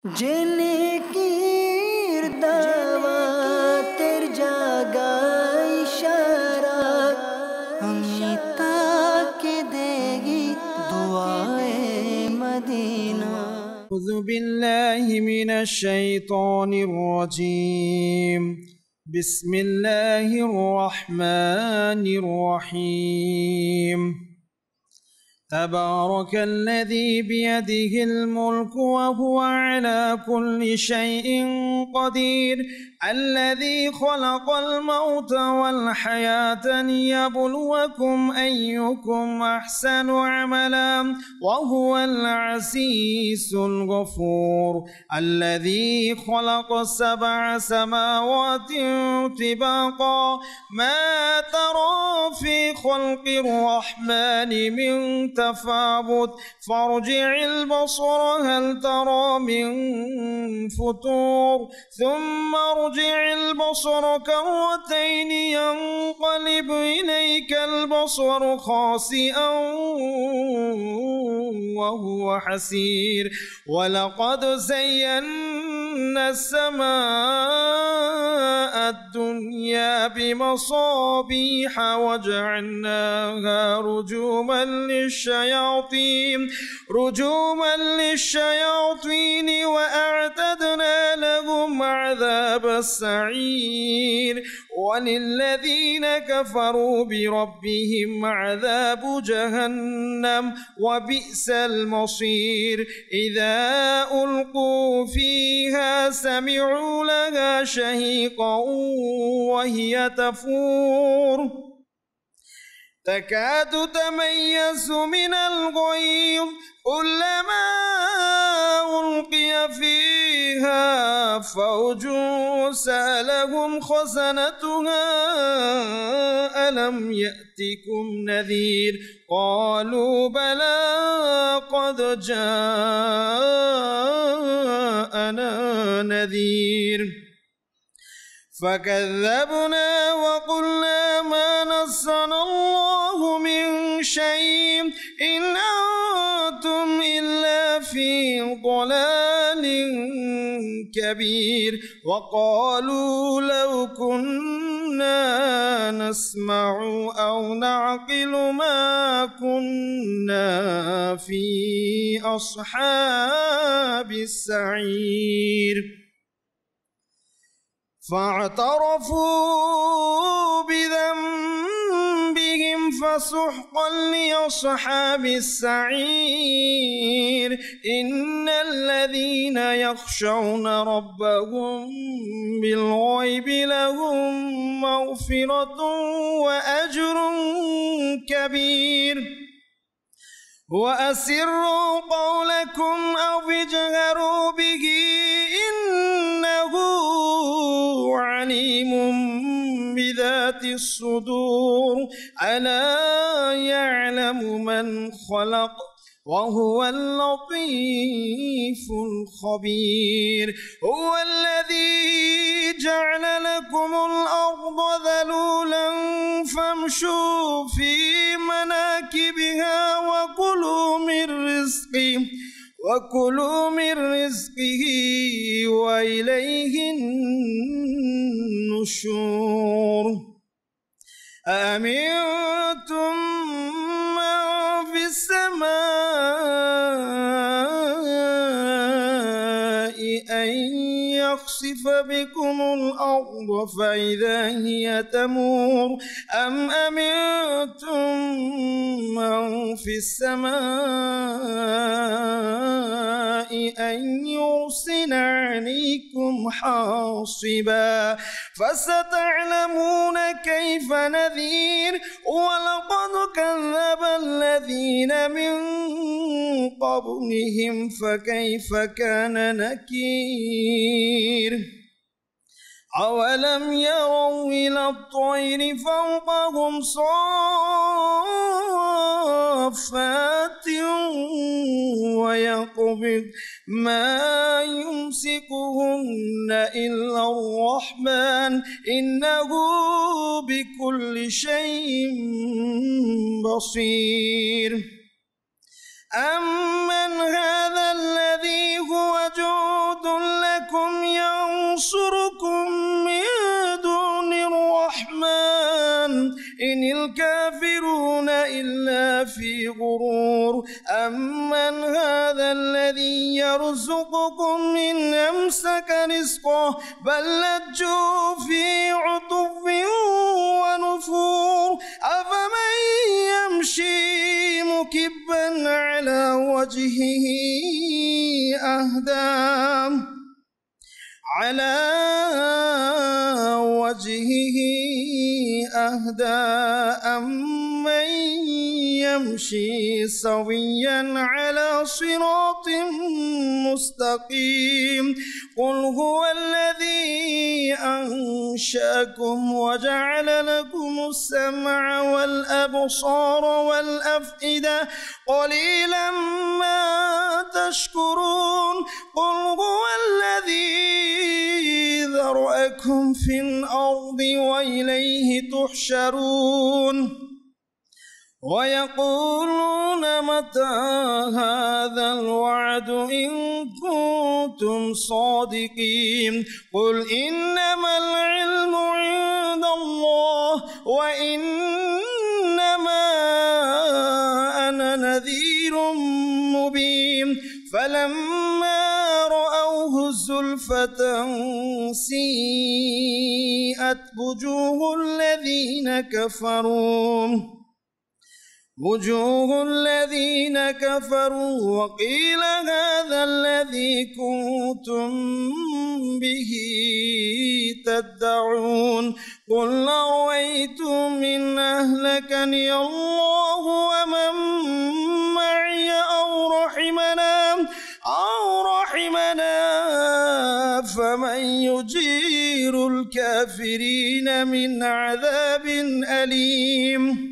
जिनकीर दावतेर जागा इशारा अमिता के देगी दुआए मदीना। أعوذ بالله من الشيطان الرجيم. بسم الله الرحمن الرحيم. تبارك الذي بيده الملك وهو على كل شيء قدير، الذي خلق الموت والحياة ليبلوكم أيكم أحسن عملا وهو العزيز الغفور، الذي خلق 7 سماوات طباقا ما ترى في خلق الرحمن من تفاوت فارجع البصر هل ترى من فتور ثم ارجع البصر كرتين ينقلب إليك البصر خاسئا وهو حسير، ولقد زينا السماء الدنيا بمصابيح وجعلناها رجوما للشياطين وأعتدنا لهم عذاب السعير، وللذين كفروا بربهم عذاب جهنم وبئس المصير. إذا ألقوا فيها سمعوا لها شهيقا وهي تفور تكاد تميز من الغيظ كلما ألقي فيها فوج سألهم خزنتها ألم يأتكم نذير قالوا بلى قد جاءنا نذير فكذبنا وقلنا ما نزل الله من شيء إن أنتم إلا في ضلال كبير، وقالوا لو كنا نسمع أو نعقل ما كنا في أصحاب السعير، فاعترفوا بذنبهم فسحقا لأصحاب السعير. إن الذين يخشون ربهم بالغيب لهم مغفرة وأجر كبير. وأسروا قولكم أو اجهروا به إنه عليم بذات الصدور، ألا يعلم من خلق وهو اللطيف الخبير. هو الذي جعل لكم الأرض ذلولا فامشوا في مناكبها وكلوا من رزقه وإليه النشور. أأمنتم من في السماء أن يخسف بكم الأرض فإذا هي تمور أم أمنتم من في السماء أن يرسل عليكم حاصبا فستعلمون كيف نذير. ولقد كذب الذين من قبلهم فكيف كان نكير. أولم يروا إلى الطير فوقهم صافات ويقبض ما يمسكهن إلا الرحمن إنه بكل شيء بصير. أمن هذا الذي هو جند ينصركم من دون الرحمن إن الكافرون إلا في غرور أمن هذا الذي يرزقكم إن أمسك رزقه بل لجوا في عتو ونفور أفمن يمشي مكبا على وجهه أهدى أمن يمشي سويا على صراط مستقيم قل هو الذي أنشأكم وجعل لكم السمع والأبصار والأفئدة قليلا ما تشكرون قل هو الذي ذرأكم في الأرض وإليه تحشرون ويقولون متى هذا الوعد إن كنتم صادقين قل إنما العلم عند الله وإنما أنا نذير مبين فلما رأوه زلفة سيئت وجوه الذين كفروا وقيل هذا الذي كنتم به تدعون قل أرأيتم إن أهلكني الله ومن معي أو رحمنا فمن يجير الكافرين من عذاب أليم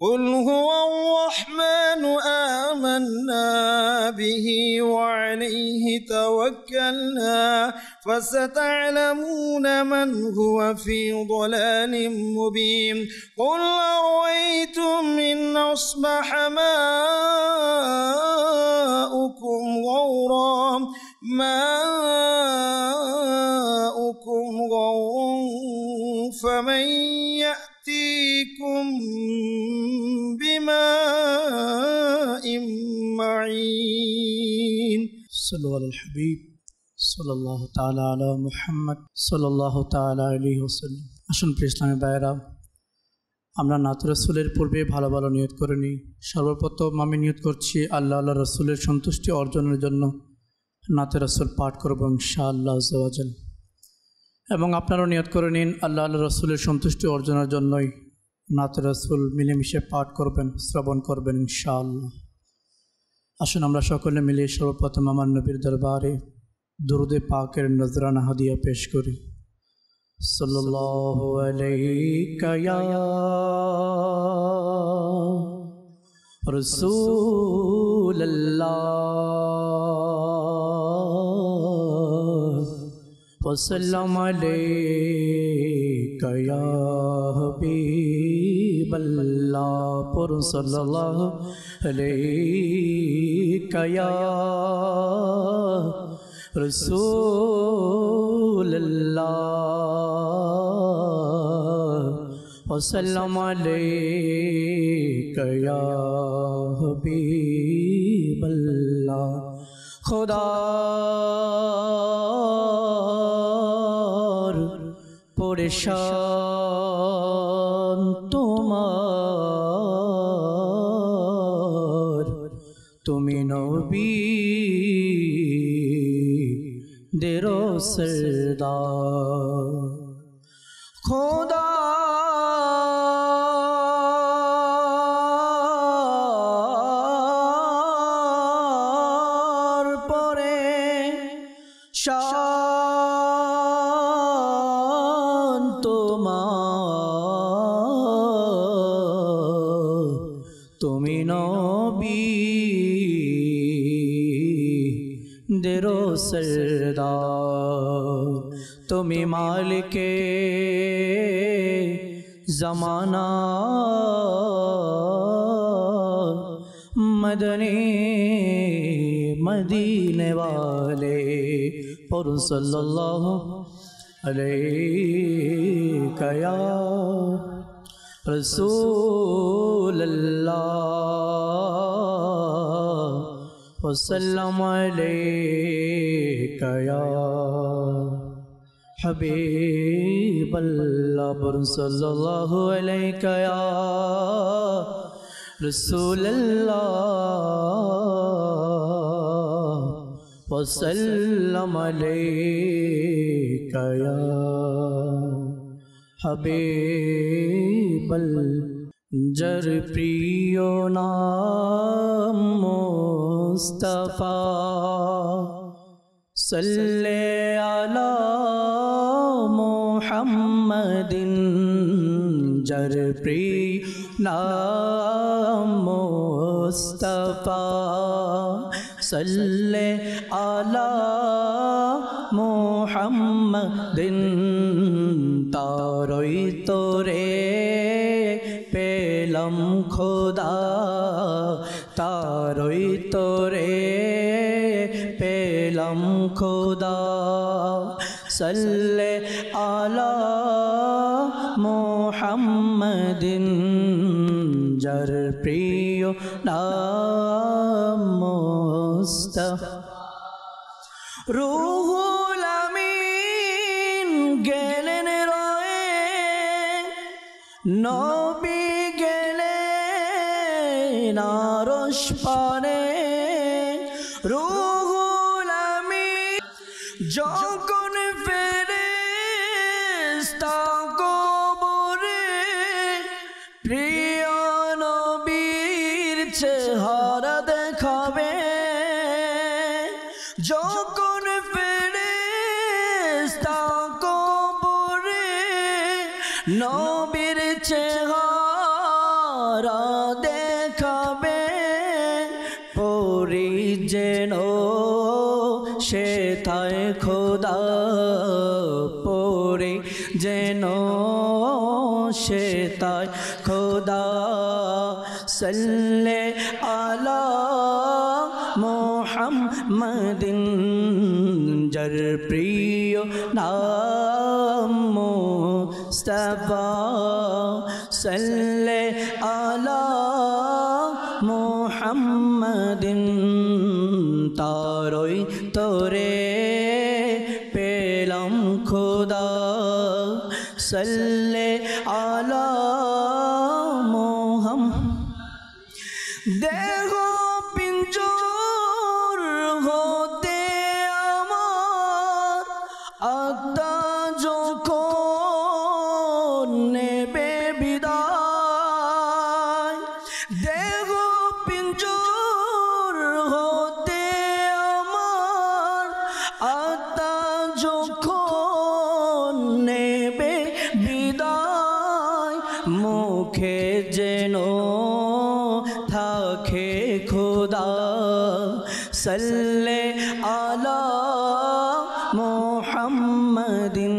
قل هو الرحمن آمنا به وعليه توكلنا فستعلمون من هو في ضلال مبين قل أرأيتم إن أصبح ماؤكم غورا فمن يأتيكم بماء معين صلوا على الحبيب صلى الله تعالى على محمد صلى الله تعالى عليه وسلم আসুন প্রিয় ইসলামী ভাইয়েরা আমরা নাত রাসূলের পূর্বে ভালো ভালো নিয়ত করে নিই সর্বপ্রথম আমি নিয়ত করছি আল্লাহ রাসূলের সন্তুষ্টি অর্জনের জন্য নাত রাসূল পাঠ করব ইনশাআল্লাহ আযজা ওয়া জাল এবং আপনারাও নিয়ত করে নিন আল্লাহ রাসূলের সন্তুষ্টি অর্জনের জন্যই নাত রাসূল মিলেমিশে পাঠ করবেন শ্রবণ করবেন ইনশাআল্লাহ আসুন আমরা সকলে মিলে সর্বপ্রথম আমার নবীর দরবারে দুরুদে পাকের নজরানা হাদিয়া পেশ করি সাল্লাল্লাহু আলাইকা ইয়া রাসূলুল্লাহ وسلم عليك يا حبيب الله پر صلی اللہ علیک یا رسول اللہ وسلم علیک یا حبیب اللہ خدا পরেশান তোমার তুমি নবী দেরো সরদার খোদা তুমি নবী দেরো সরদার তুমি মালিকে জামানা मदनी मदीने वाले पर सल्लल्लाहु अलैहि या रसूल अल्लाह वसल्लम अलैका या हबीब अल्लाह पर सल्लल्लाहु अलैका या रसूल अल्लाह वसल्लम अलैका या हबीब जर प्रियो नाम मुस्तफा सल्ले अला मुहम्मदिन जर प्रियो नाम मुस्तफा सल्ले अला मुहम्मदिन तारोई तोरे पेलम खुदा तारोई तोरे पेलम खुदा सल्ले अला मुहम्मदिन जर प्रियो नाम मुस्तफा रूहुल अमीन गेलेन रोए नबी गेलेन आरश पाने रूहुल अमीन যখন ফেরেশতা কবরে প্রিয় নবীর চেহারা দেখাবে যখন ফেরেশতা কবরে নবীর চেহারা দেখাবে পরি যেন शेताए खुदा पोरे जेनो शेताए खुदा सल्ले अला मुहम्मदिन जर प्रियो नाम मुस्तफा सल्ले अला मुहम्मदिन तारोई तोरे पेलम खुदा सल्ले अला मुहम्मद देखो पिंजर होते अमर आत्मा जो को नेबे विदाई देखो पिंजर होते अमर आत्मा जो को नेबे विदाई मुखे जेनो थाके खुदा सल्ले अला मुहम्मदिन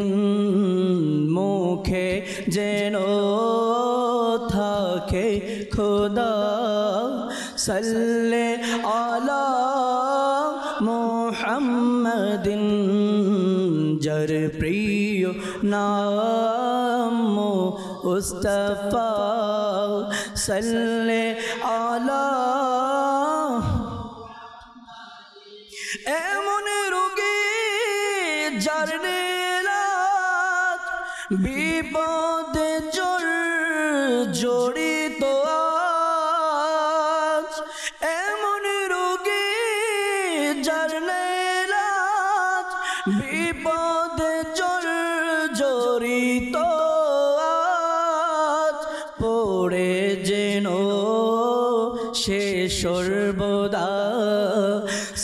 मुखे जेनो थाके खुदा सल्ले अला मुहम्मदिन जर प्रियो नाम मुस्तफा सल्ले अला एमन रोगे जार नेलात विपदे जड़ित आज एमन रोगे जार नेलात विपदे जड़ित आज पड़े जेनो से सर्वदा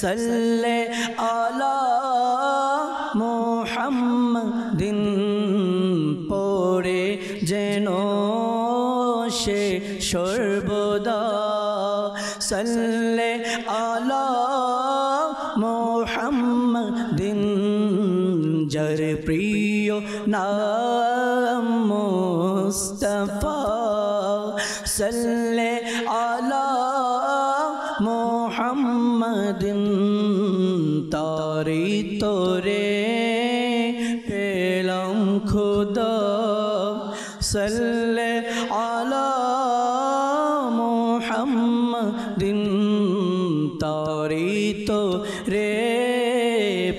सल्ले अला मुहम्मदिन पड़े जेनो से सर्वदा सल्ले अला मुहम्मदिन जर प्रियो नाम मुस्तफा सल्ले अला তোরে পেলাম খুদা সাল্লে আলা মুহাম্মাদিন তোরে তোরে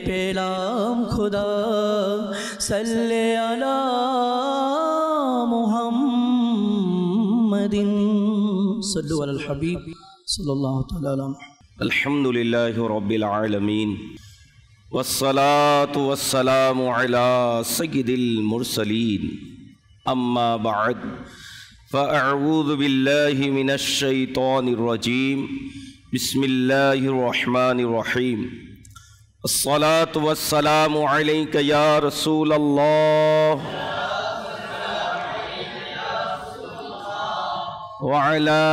পেলাম খুদা সাল্লে আলা মুহাম্মাদিন সাল্লু আলাল হাবিব সাল্লাল্লাহু তাআলা আলা মুহাম্মদ। अल्हम्दुलिल्लाहि रब्बिल आलमीन वस्सलातु वस्सलामु अला सय्यिदिल मुरसलीन अम्मा बअद फ़अऊज़ु बिल्लाहि मिनश शैतानिर रजीम बिस्मिल्लाहिर रहमानिर रहीम अस्सलातु वस्सलामु अलैका या रसूलल्लाह वअला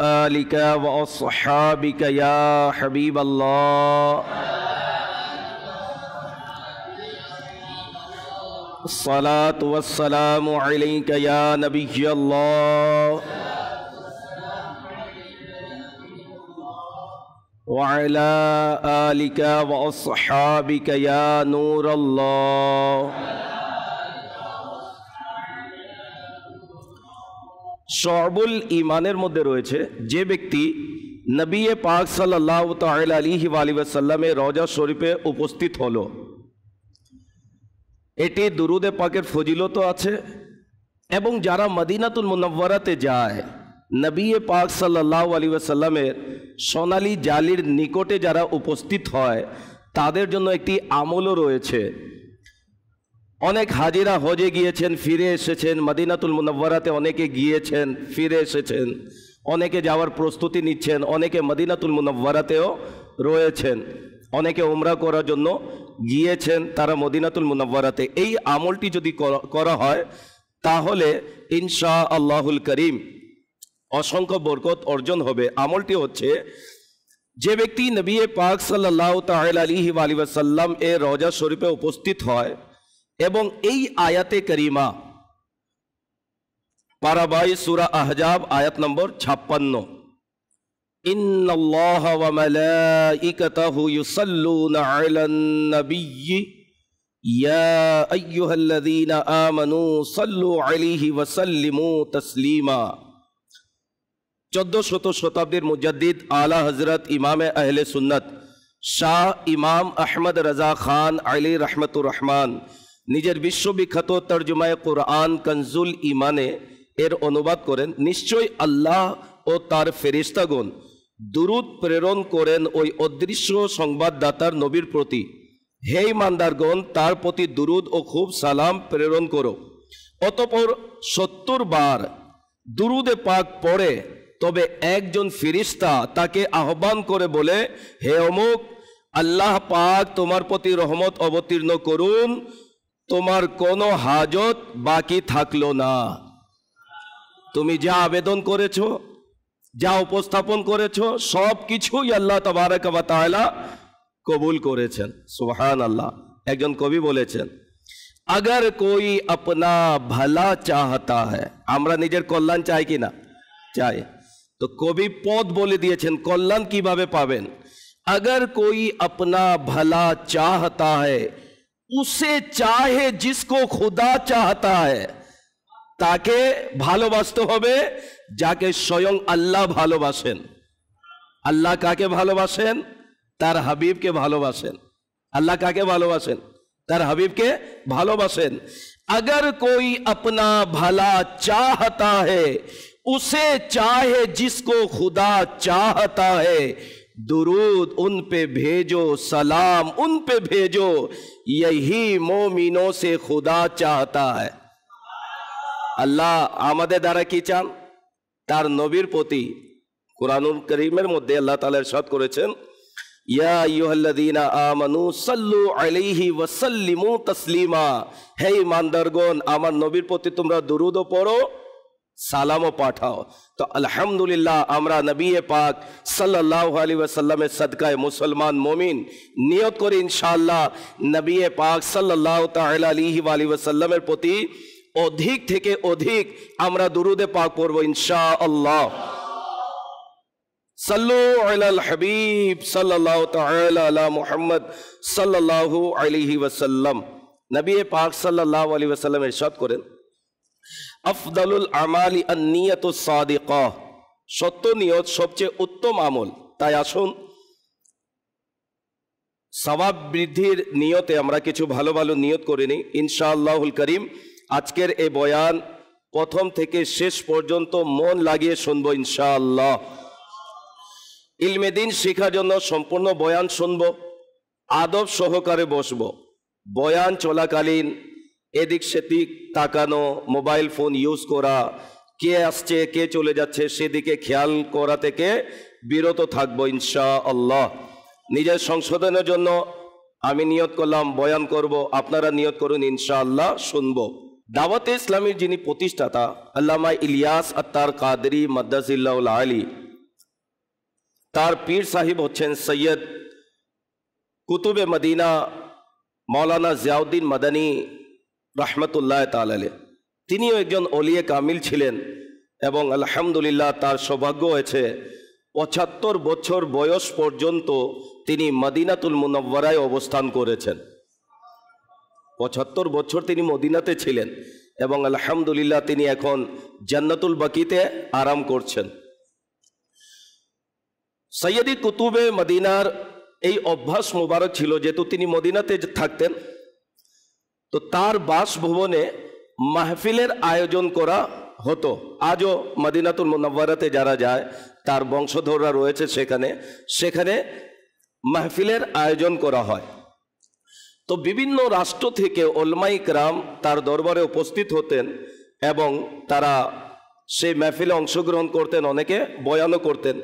आलिका व अस्हाबिका या हबीबल्लाह अस्सलातु वस्सलामु अलैका या नबिय्यल्लाह वअला आलिका व अस्हाबिका या नूरल्लाह। शअबुल ईमानेर मध्य रयेछे जे व्यक्ति नबी पाक सल्लल्लाहु ताआला अलैहि वसल्लमेर रওজা शरीफे उपस्थित हलो एटी दुरूदे पाकेर फजिलतो आछे एबं जारा मदीनातुल मुनव्वराते जाय नबी पाक सल्लल्लाहु अलैहि वसल्लमेर सोनाली जालिर निकटे जारा उपस्थित हय तादेर जन्य एकटी आमलও रयेछे। अनेक हाजिरा हजे गिয়েছেন फिरे এসেছেন मदीनातुल मुनव्वराते अनेके गिয়েছেন फिरे এসেছেন अनेके जाওয়ার प्रस्तुति নিচ্ছেন अनेके मदीनातुल मुनव्वरातेও রয়েছেন अनेके उमरा করার জন্য গিয়েছেন তারা মদিনাতুল মুনাওয়ারাতে। এই আমলটি যদি করা হয় তাহলে ইনশাআল্লাহুল করিম অসংখ্য বরকত অর্জন হবে। আমলটি হচ্ছে যে ব্যক্তি নবী পাক সাল্লাল্লাহু তাআলা আলাইহি ওয়াসাল্লাম এর রওজা শরীফে উপস্থিত হয় এবং এই আয়াতে করিমা পারা 22 সূরা আহজাব আয়াত নম্বর 56 ইন্নাল্লাহা ওয়া মালাইকাতাহু ইউসাল্লুনা আলান নাবিয়্যি ইয়া আইয়ুহাল্লাযীনা আমানু সাল্লু আলাইহি ওয়া সাল্লিমু তাসলিমা। 1400 শতাব্দীর মুজাদ্দিদ আলা হযরত ইমামে আহলে সুন্নাত শাহ ইমাম আহমদ রাজা খান আলী রহমতুর রহমান निजेर विश्वविख्यात तर्जुमाए कुरान कंजुल ईमाने एर अनुवाद करें निश्चय अल्लाह और तार फेरिस्तागण दुरूद प्रेरण करें ओई अदृश्य संबाददातार नबीर प्रति हे ईमानदारगण तार प्रति दुरूद और खूब सालाम प्रेरण करो। अतःपर 70 बार दुरूदे पाक पढ़े तबे एकजन फेरिस्ता ताके आह्वान करे बोले हे अमुक अल्लाह पाक तुम्हार प्रति रहमत अवतीर्ण करुन তোমার কোনো হাজত বাকি থাকলো না। তুমি যা আবেদন করেছো যা উপস্থাপন করেছো সব কিছুই আল্লাহ তাবারক ওয়া তাআলা কবুল করেছেন। সুবহানাল্লাহ। একজন কবি বলেছেন अगर कोई अपना भला चाहता है আমরা নিজের কল্যাণ চাই কি না চাই তো কবি পদ বলে দিয়েছেন কল্যাণ কিভাবে পাবেন। अगर कोई अपना भला चाहता है उसे चाहे जिसको खुदा चाहता है ताके भालोबासते होबे जाके स्वयं अल्लाह भालोबासेन। अल्लाह काके भालोबासेन तार हबीब के भालोबासेन। अल्लाह काके भालोबासेन तार हबीब के भालोबासेन। अगर कोई अपना भला चाहता है उसे चाहे जिसको खुदा चाहता है दुरूद उन पे भेजो सलाम उन पे भेजो यही मोमिनों से खुदा चाहता है। अल्लाह आमादे द्वारा की चान तार नबीर प्रति कुरानुल करीमेर मध्य अल्लाह ताआला इरशाद करेছেন या अय्युहाल्लाযীনা আমানু সাল্লু আলাইহি ওয়া সাল্লিমু তাসলিমা। হে ঈমানদারগণ আমার নবীর প্রতি তোমরা দুরূদ পড়ো সালামও পাঠাও। तो अल्हम्दुलिल्लाह आमरा नबी पाक सल्लल्लाहु अलैहि वसल्लमेर सदकाय मुसलमान मोमिन नियत करे इंशाअल्लाह नबी पाक सल्लल्लाहु ताआला अलैहि वसल्लमेर प्रति अधिक थेके अधिक आमरा दुरूदे पाक पढ़ब इंशाअल्लाह। सल्लु अलल हबीब सल्लल्लाहु तआला अला मुहम्मद सल्लल्लाहु अलैहि वसल्लम। नबी पाक सल्लल्लाहु अलैहि वसल्लम इरशाद करें, अफदलुल আমালি আন-নিয়াতুস সাদিকা, সত্য নিয়ত সবচেয়ে উত্তম আমল। তাই আসুন সওয়াব বৃদ্ধির নিয়তে আমরা কিছু ভালো ভালো নিয়ত করে নিই ইনশাআল্লাহুল করিম। আজকের এই বয়ান প্রথম থেকে শেষ পর্যন্ত মন লাগিয়ে শুনবো ইনশাআল্লাহ। ইলমে দিন শেখার জন্য সম্পূর্ণ বয়ান শুনবো, আদব সহকারে বসবো। বয়ান চলাকালীন এদিক সেদিক তাকানো, মোবাইল ফোন ইউজ করা, কে আসছে কে চলে যাচ্ছে সেদিকে খেয়াল করা থেকে বিরত থাকবো ইনশাআল্লাহ। নিজের সংশোধনের জন্য আমি নিয়ত করলাম বয়ান করব, আপনারা নিয়ত করুন ইনশাআল্লাহ শুনবো। দাওয়াতে ইসলামীর যিনি প্রতিষ্ঠাতা আল্লামা ইলিয়াস আত্তার কাদরি মাদ্দাজিল্লাহুল আলী, তার পীর সাহিব হচ্ছেন সৈয়দ কুতুবে মদিনা মৌলানা জিয়াউদ্দিন মাদানী রহমতুল্লাহ তাআলা আলাইহি। তিনিও একজন ওলিয়ে কামিল ছিলেন এবং আলহামদুলিল্লাহ তার সৌভাগ্য হয়েছে ৭৫ বছর বয়স পর্যন্ত তিনি মদিনাতুল মুনাওয়ারায় অবস্থান করেছেন। ৭৫ বছর তিনি মদিনাতে ছিলেন এবং আলহামদুলিল্লাহ তিনি এখন জান্নাতুল বাকিতে আরাম করছেন। সৈয়দি কুতুবে মদিনার এই অভ্যাস মুবারক ছিল, যেহেতু তিনি মদিনাতে থাকতেন, তো তার বাসভবনে মাহফিলের আয়োজন করা হতো। আজও মদিনাতুল মুনাওয়ারাতে যারা যায় তার বংশধররা রয়েছে সেখানে মাহফিলের আয়োজন করা হয়। তো বিভিন্ন রাষ্ট্র থেকে উলামায়ে কেরাম তার দরবারে উপস্থিত হতেন এবং তারা সেই মাহফিলে অংশগ্রহণ করতেন, অনেকে বয়ানও করতেন।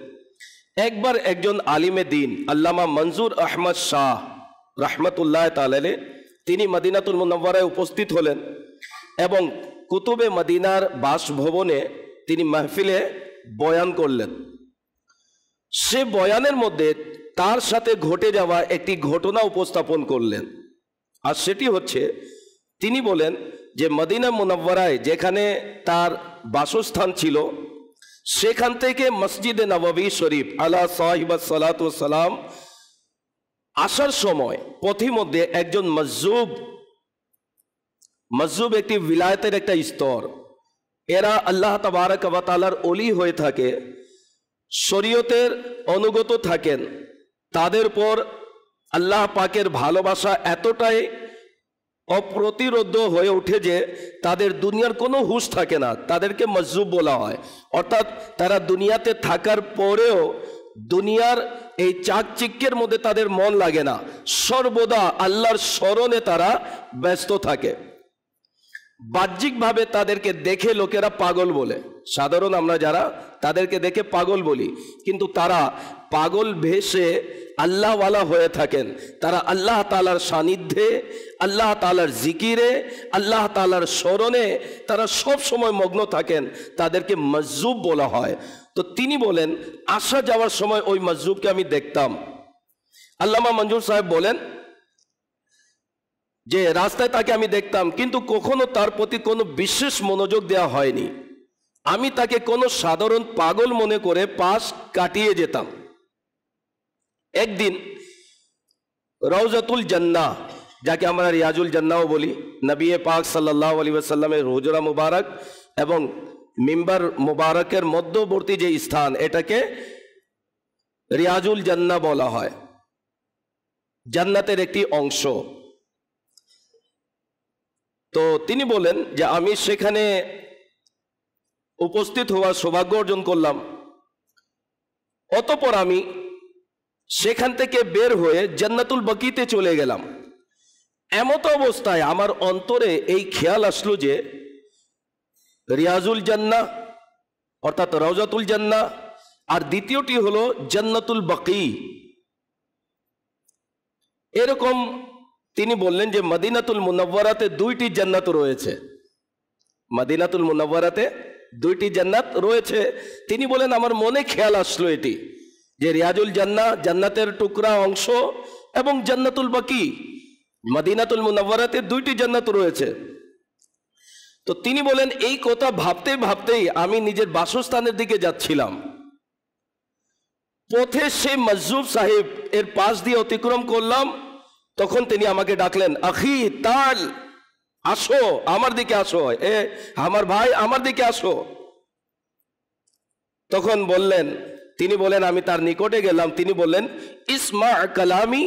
একবার একজন আলিমে দিন আল্লামা মনজুর আহমদ শাহ রহমতুল্লাহ তাআলা আলাইহি তিনি মদিনাতুল মুনাওয়ারায় উপস্থিত হলেন এবং কুতুবে মদিনার বাসভবনে তিনি মাহফিলে বয়ান করলেন। সে বয়ানের মধ্যে তার সাথে ঘটে যাওয়া একটি ঘটনা উপস্থাপন করলেন, আর সেটি হচ্ছে তিনি বলেন যে মদিনা মুনাওয়ারায় যেখানে তার বাসস্থান ছিল সেখান থেকে মসজিদে নববী শরীফ আলা সাহিবাস সালাতু ওয়াস সালাম আসার সময় পথিমধ্যে একজন মজজুব একটি বিলায়েতের একটা স্তর, এরা আল্লাহ তাবারক ওয়া তাআলার ওলি হয়ে থাকে, শরীয়তের অনুগত থাকেন, তাদের পর আল্লাহ পাকের ভালোবাসা এতটাই অপ্রতিরোধ হয়ে ওঠে যে তাদের দুনিয়ার কোনো হুঁশ থাকে না, তাদেরকে মজজুব বলা হয়। অর্থাৎ তারা দুনিয়াতে থাকার পরেও দুনিয়ার এই চাকচিক্যের মধ্যে তাদের মন লাগে না, সর্বদা আল্লাহর স্মরণে তারা ব্যস্ত থাকে। বাহ্যিকভাবে তাদেরকে দেখে লোকেরা পাগল বলে, সাধারণ আমরা যারা তাদেরকে দেখে পাগল বলি, কিন্তু তারা পাগল ভেসে আল্লাহওয়ালা হয়ে থাকেন। তারা আল্লাহ তাআলার সান্নিধ্যে, আল্লাহ তাআলার জিকিরে, আল্লাহ তাআলার স্মরণে তারা সব সময় মগ্ন থাকেন, তাদেরকে মজজুব বলা হয়। তো তিনি বলেন আসা যাওয়ার সময় ওই মজজুবকে আমি দেখতাম। আল্লামা মঞ্জুর সাহেব বলেন যে রাস্তায় তাকে আমি দেখতাম, কিন্তু কখনো তার প্রতি কোনো বিশেষ মনোযোগ দেওয়া হয়নি। আমি তাকে কোনো সাধারণ পাগল মনে করে পাশ কাটিয়ে যেতাম। একদিন রওজাতুল জান্নাহ, যাকে আমরা রিয়াজুল জান্নাহও বলি, নবী পাক সাল্লাল্লাহু আলাইহি ওয়াসাল্লামের হুজরা মুবারক এবং মিম্বার মুবারকের মধ্যবর্তী যে স্থান, এটাকে রিয়াজুল জান্নাহ বলা হয়, জান্নাতের একটি অংশ। তো তিনি বলেন যে আমি সেখানে উপস্থিত হওয়ার সৌভাগ্য অর্জন করলাম। অতঃপর আমি সেখান থেকে বের হয়ে জান্নাতুল বাকিতে চলে গেলাম। এমত অবস্থায় আমার অন্তরে এই খেয়াল আসলো যে রিয়াজুল জান্নাহ অর্থাৎ রওজাতুল জান্নাহ, আর দ্বিতীয়টি হলো জান্নাতুল বাকি। এরকম তিনি বললেন যে মদিনাতুল মুনাওয়ারাতে দুইটি জান্নাত রয়েছে, মদিনাতুল মুনাওয়ারাতে দুইটি জান্নাত রয়েছে। তিনি বলেন আমার মনে খেয়াল আসলো এটি যে রিয়াজুল জান্নাহ জান্নাতের টুকরা অংশ এবং জান্নাতুল বাকি, মদিনাতুল মুনাওয়ারাতে দুইটি জান্নাত রয়েছে। তো তিনি বলেন এই কথা ভাবতে ভাবতেই আমি নিজের বাসস্থানের দিকে যাচ্ছিলাম। পথে সেই মজজুব সাহেব এর পাশ দিয়ে অতিক্রম করলাম, তখন তিনি আমাকে ডাকলেন, আখি তাল, আসো আমার দিকে আসো, এ আমার ভাই আমার দিকে আসো। তখন তিনি বলেন, আমি তার নিকটে গেলাম। তিনি বললেন, ইসমা কালামি,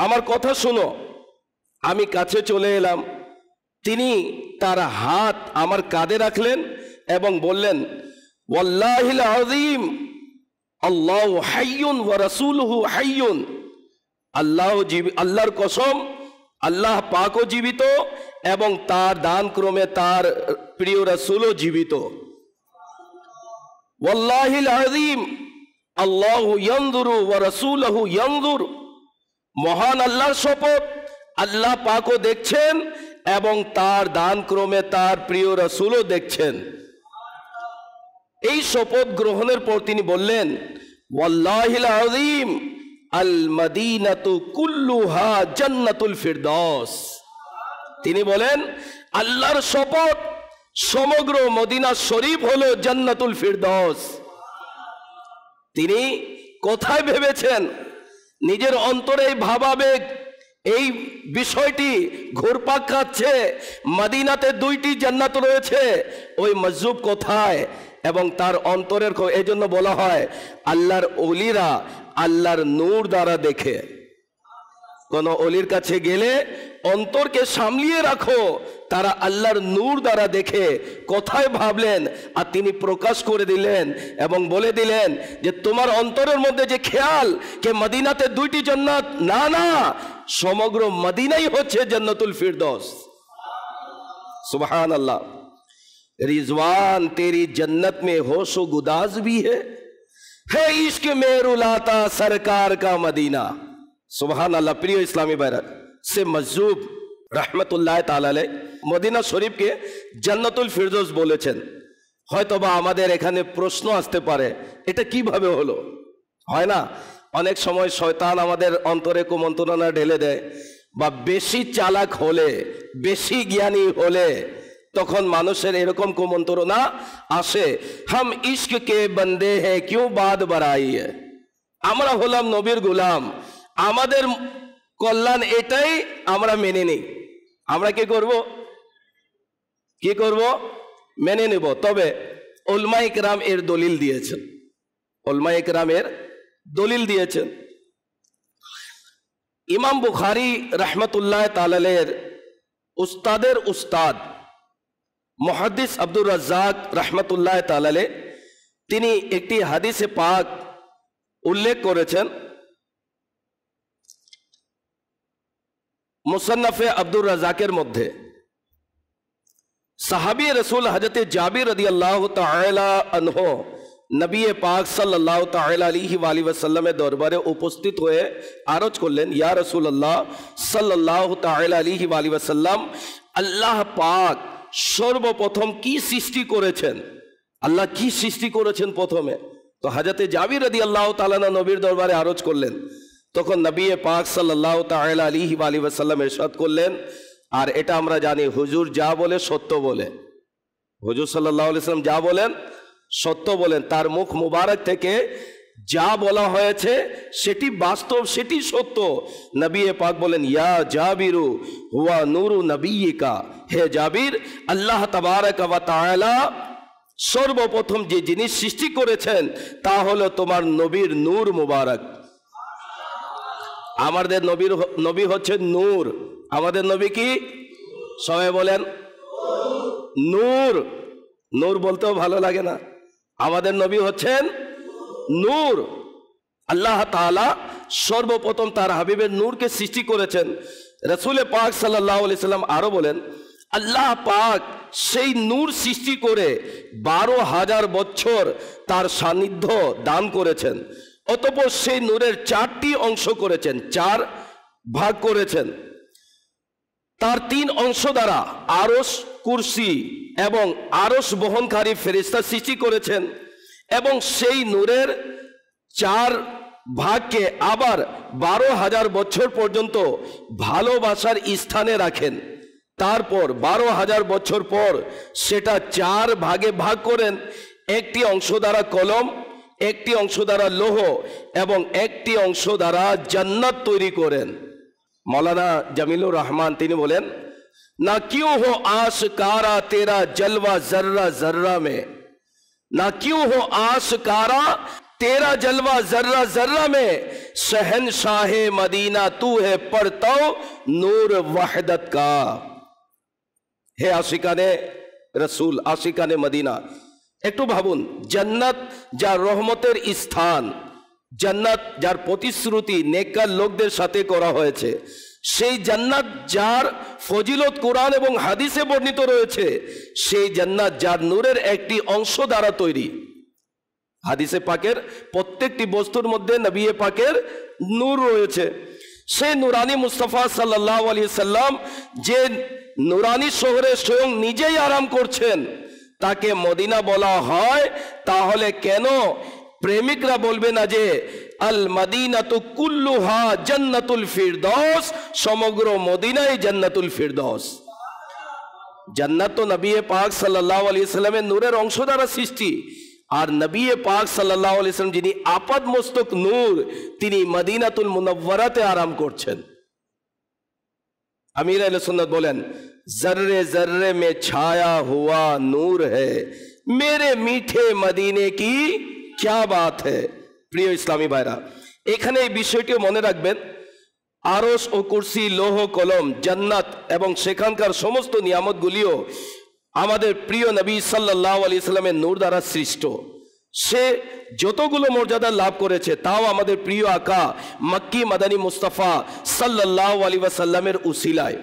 আমার কথা শুনো। আমি কাছে চলে এলাম। তিনি তার হাত আমার কাঁধে রাখলেন এবং বললেন, ওয়াল্লাহিল আযীম, আল্লাহু হাইয়ুন ওয়া রাসূলুহু হাইয়ুন, আল্লাহর কসম, আল্লাহ পাকও জীবিত এবং তার দান ক্রমে তার প্রিয় রাসূলও জীবিত। ওয়াল্লাহিল আযীম, আল্লাহু ইয়ানজুরু ওয়া রাসূলুহু ইয়ানজুর, মহান আল্লাহর শপথ, আল্লাহ পাকও দেখছেন এবং তার দান ক্রমে তার প্রিয় রাসূলও দেখছেন। এই শপথ গ্রহণের পর তিনি বললেন, ওয়াল্লাহিল আযীম, আল মদিনাতু কুল্লুহা জান্নাতুল ফিরদাউস। তিনি বলেন, আল্লাহর শপথ, সমগ্র মদিনা শরীফ হলো জান্নাতুল ফিরদাউস। তিনি কোথায় ভেবেছেন? নিজের অন্তরে এই ভাবাবেগ, এই বিষয়টি ঘুরপাক খাচ্ছে। মদিনাতে 2টি জান্নাত রয়েছে, ওই মসজিদ কোথায়? এবং তার অন্তরের, এজন্য বলা হয় আল্লাহর ওলিরা আল্লাহর নূর দ্বারা দেখে। কোন অলির কাছে গেলে অন্তরকে সামলিয়ে রাখো, তারা আল্লাহর নূর দ্বারা দেখে কোথায় ভাবলেন, আর তিনি প্রকাশ করে দিলেন এবং বলে দিলেন যে তোমার অন্তরের মধ্যে যে খেয়াল যে মদিনাতে 2টি জান্নাত, না না, সমগ্র মদিনাই হচ্ছে জান্নাতুল ফিরদৌস। সুবহানাল্লাহ। रिजवान तेरी जन्नत में होशो गुदाज भी है इश्क में रुलाता सरकार का मदीना। सुभान अल्लाह। प्रिय इस्लामी भाईरा, से मजजूब रहमतुल्लाह ताला अलैह मदीना शरीफ के जन्नतुल फिरदौस বলেছেন। হয়তোবা আমাদের এখানে প্রশ্ন আসতে পারে, এটা কিভাবে হলো? হয় না, অনেক সময় শয়তান আমাদের অন্তরে কুমন্ত্রণা ঢেলে দেয়, বা বেশি চালাক হলে, বেশি জ্ঞানী হলে তখন মানুষের এরকম কুমন্ত্রণা আসে, হাম ইশক কে বন্দে হ্যাঁ কিউ বাদ বাড়াই, আমরা হলাম নবীর গোলাম, আমাদের কল্যাণ এটাই, আমরা মেনে নেই। আমরা কি করব? কি করব? মেনে নেব। তবে উলমায়ে কেরাম এর দলিল দিয়েছেন, উলমায়ে কেরাম এর দলিল দিয়েছেন। ইমাম বুখারী রাহমাতুল্লাহ তাআলা আলাইহির উস্তাদের উস্তাদ মুহাদ্দিস আব্দুর রাজ্জাক রাহমাতুল্লাহ তাআলা আলাইহি তিনি একটি হাদিসে পাক উল্লেখ করেছেন মুসান্নাফে আব্দুর রাজ্জাকের মধ্যে। সাহাবী রাসূল হযরত জাবির রাদিয়াল্লাহু তাআলা আনহু নবী পাক সাল্লাল্লাহু তাআলা আলাইহি ওয়াসাল্লামের দরবারে উপস্থিত হয়ে আরজ করলেন, ইয়া রাসূলুল্লাহ সাল্লাল্লাহু তাআলা আলাইহি ওয়াসাল্লাম, আল্লাহ পাক সর্বপ্রথম কি সৃষ্টি করেছেন? আল্লাহ কি সৃষ্টি করেছেন প্রথমে? তো হযরত জাবির রাদিয়াল্লাহু তাআলা নবীর দরবারে আরজ করলেন। তখন নবী পাক সাল্লাল্লাহু তাআলা আলাইহি ওয়াসাল্লাম ইরশাদ করলেন, আর এটা আমরা জানি হুজুর যা বলে সত্য বলে, হুজুর সাল্লাল্লাহু আলাইহি ওয়াসাল্লাম যা বলেন সত্য বলেন, তার মুখ মুবারক থেকে যা বলা হয়েছে সেটি বাস্তব, সেটি সত্য। নবী পাক বলেন, ইয়া জাবিরু হুয়া নূরু নবিয়িকা, হে জাবির, আল্লাহ তাবারক ওয়া তাআলা সর্বপ্রথম যে জিনিস সৃষ্টি করেছেন তা হলো তোমার নবীর নূর মুবারক। আমাদের নবী হচ্ছেন নূর। আমাদের নবী কি? সবাই বলেন নূর। নূর বলতেও ভালো লাগে না, আমাদের নবী হচ্ছেন নূর। আল্লাহ তাআলা সর্বপ্রথম তার হাবিবের নূরকে সৃষ্টি করেছেন। রাসূল পাক সাল্লাল্লাহু আলাইহি সাল্লাম আরো বলেন, আল্লাহ পাক সেই নূর সৃষ্টি করে 12,000 বছর তার সান্নিধ্য দান করেছেন। অতঃপর সেই নূরের 4টি অংশ করেছেন, 4 ভাগ করেছেন। তার 3 অংশ দ্বারা আরশ, কুরসি এবং আরশ বহনকারী ফেরেশতা সৃষ্টি করেছেন, এবং সেই নূরের 4 ভাগকে আবার 12,000 বছর পর্যন্ত ভালোবাসার স্থানে রাখেন। তারপর 12,000 বছর পর সেটা 4 ভাগে ভাগ করেন। একটি অংশ দ্বারা কলম, একটি অংশ দ্বারা লৌহ এবং একটি অংশ দ্বারা জান্নাত তৈরি করেন। मौलाना जमीलुर रहमान তিনি বলেন, ना क्यों हो आशकारा तेरा जलवा जर्रा जर्रा में, ना क्यों हो आशकारा तेरा जलवा जर्रा जर्रा में, शहनशाह मदीना तू है परतौ नूर वहदत का। हे आशिकाने रसूल, आशिकाने मदीना, একটু ভাবুন, জান্নাত যার রহমতের স্থান, জান্নাত যার প্রতিশ্রুতি নেককার লোকদের সাথে করা হয়েছে, সেই জান্নাত যার ফজিলত কোরআন এবং হাদিসে বর্ণিত রয়েছে, সেই জান্নাত যার নূরের একটি অংশ দ্বারা তৈরি। হাদিসে পাকের প্রত্যেকটি বস্তুর মধ্যে নবী পাকের নূর রয়েছে। সেই নুরানি মুস্তাফা সাল্লাল্লাহু আলাইহি সাল্লাম যে নুরানি শহরে স্বয়ং নিজেই আরাম করছেন, তাকে মদিনা বলা হয়। তাহলে কেন প্রেমিকরা বলবে না যে আল মদিনাতু কুল্লুহা জান্নাতুল ফিরদৌস, সমগ্র মদিনাই জান্নাতুল ফিরদৌস। জান্নাত তো নবী পাক সাল্লাল্লাহু আলাইহি সাল্লামের নূরের অংশ দ্বারা সৃষ্টি, আর নবী পাক সাল্লাল্লাহু আলাইহি সাল্লাম যিনি আপাদ মস্তক নূর, তিনি মদিনাতুল মুনাওয়ারাতে আরাম করছেন। আমির আহলে সুন্নাত বলেন, जर्रे जर्रे में छाया हुआ नूर है, मेरे मीठे मदीने की क्या बात है। প্রিয় ইসলামী ভাইরা, এখানে এই বিষয়টিও মনে রাখবেন, আরশ ও কুরসি, লৌহ কলম, জান্নাত এবং সেখানকার সমস্ত নিয়ামতগুলিও আমাদের প্রিয় নবী সাল্লাল্লাহু আলাইহি সাল্লামের নূর দ্বারা সৃষ্ট। সে যতগুলো মর্যাদা লাভ করেছে তাও আমাদের প্রিয় আকা মক্কি মাদানী মুস্তাফা সাল্লাল্লাহু আলাইহি ওয়াসাল্লামের উসিলায়।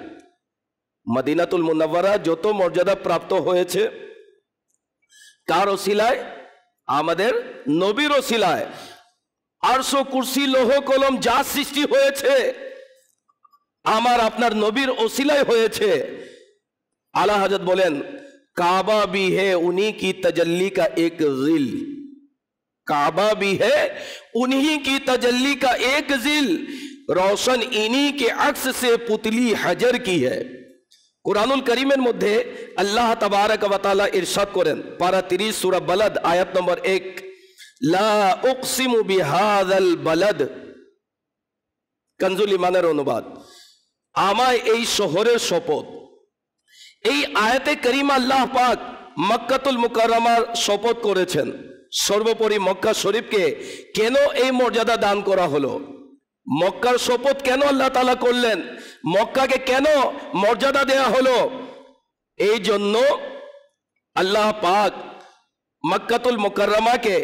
মদিনাতুল মুনাওয়ারা যত মর্যাদা প্রাপ্ত হয়েছে কার ওসিলায়? আমাদের নবীর ওসিলায়। আরশ কুরসি লৌহ কলম যা সৃষ্টি হয়েছে আমার আপনার নবীর ওসিলায় হয়েছে। আলা হযরত বলেন, काबा भी है उन्हीं की तजल्ली का एक जिल, काबा भी है उन्हीं की तजल्ली का एक जिल, रोशन इन्हीं के अक्स से पुतली हजर की है। कुरानुल करीमेर मध्य अल्लाह तबारक व तआला इरशाद करें, पारा 30 सूरा बलद आयत नंबर 1, ला उक़सिमु बिहाज़ाल बलद, कंजुल ईमानेर अनुबाद, আমায় এই শহরের শপথ। এই আয়াতে করিমা আল্লাহ পাক মক্কাতুল মুকাররমার শপথ করেছেন। সর্বোপরি মক্কা শরীফকে কেন এই মর্যাদা দান করা হলো? মক্কার শপথ কেন আল্লাহ তাআলা করলেন? মক্কাকে কেন মর্যাদা দেয়া হলো? এই জন্য আল্লাহ পাক মক্কাতুল মুকাররমাকে,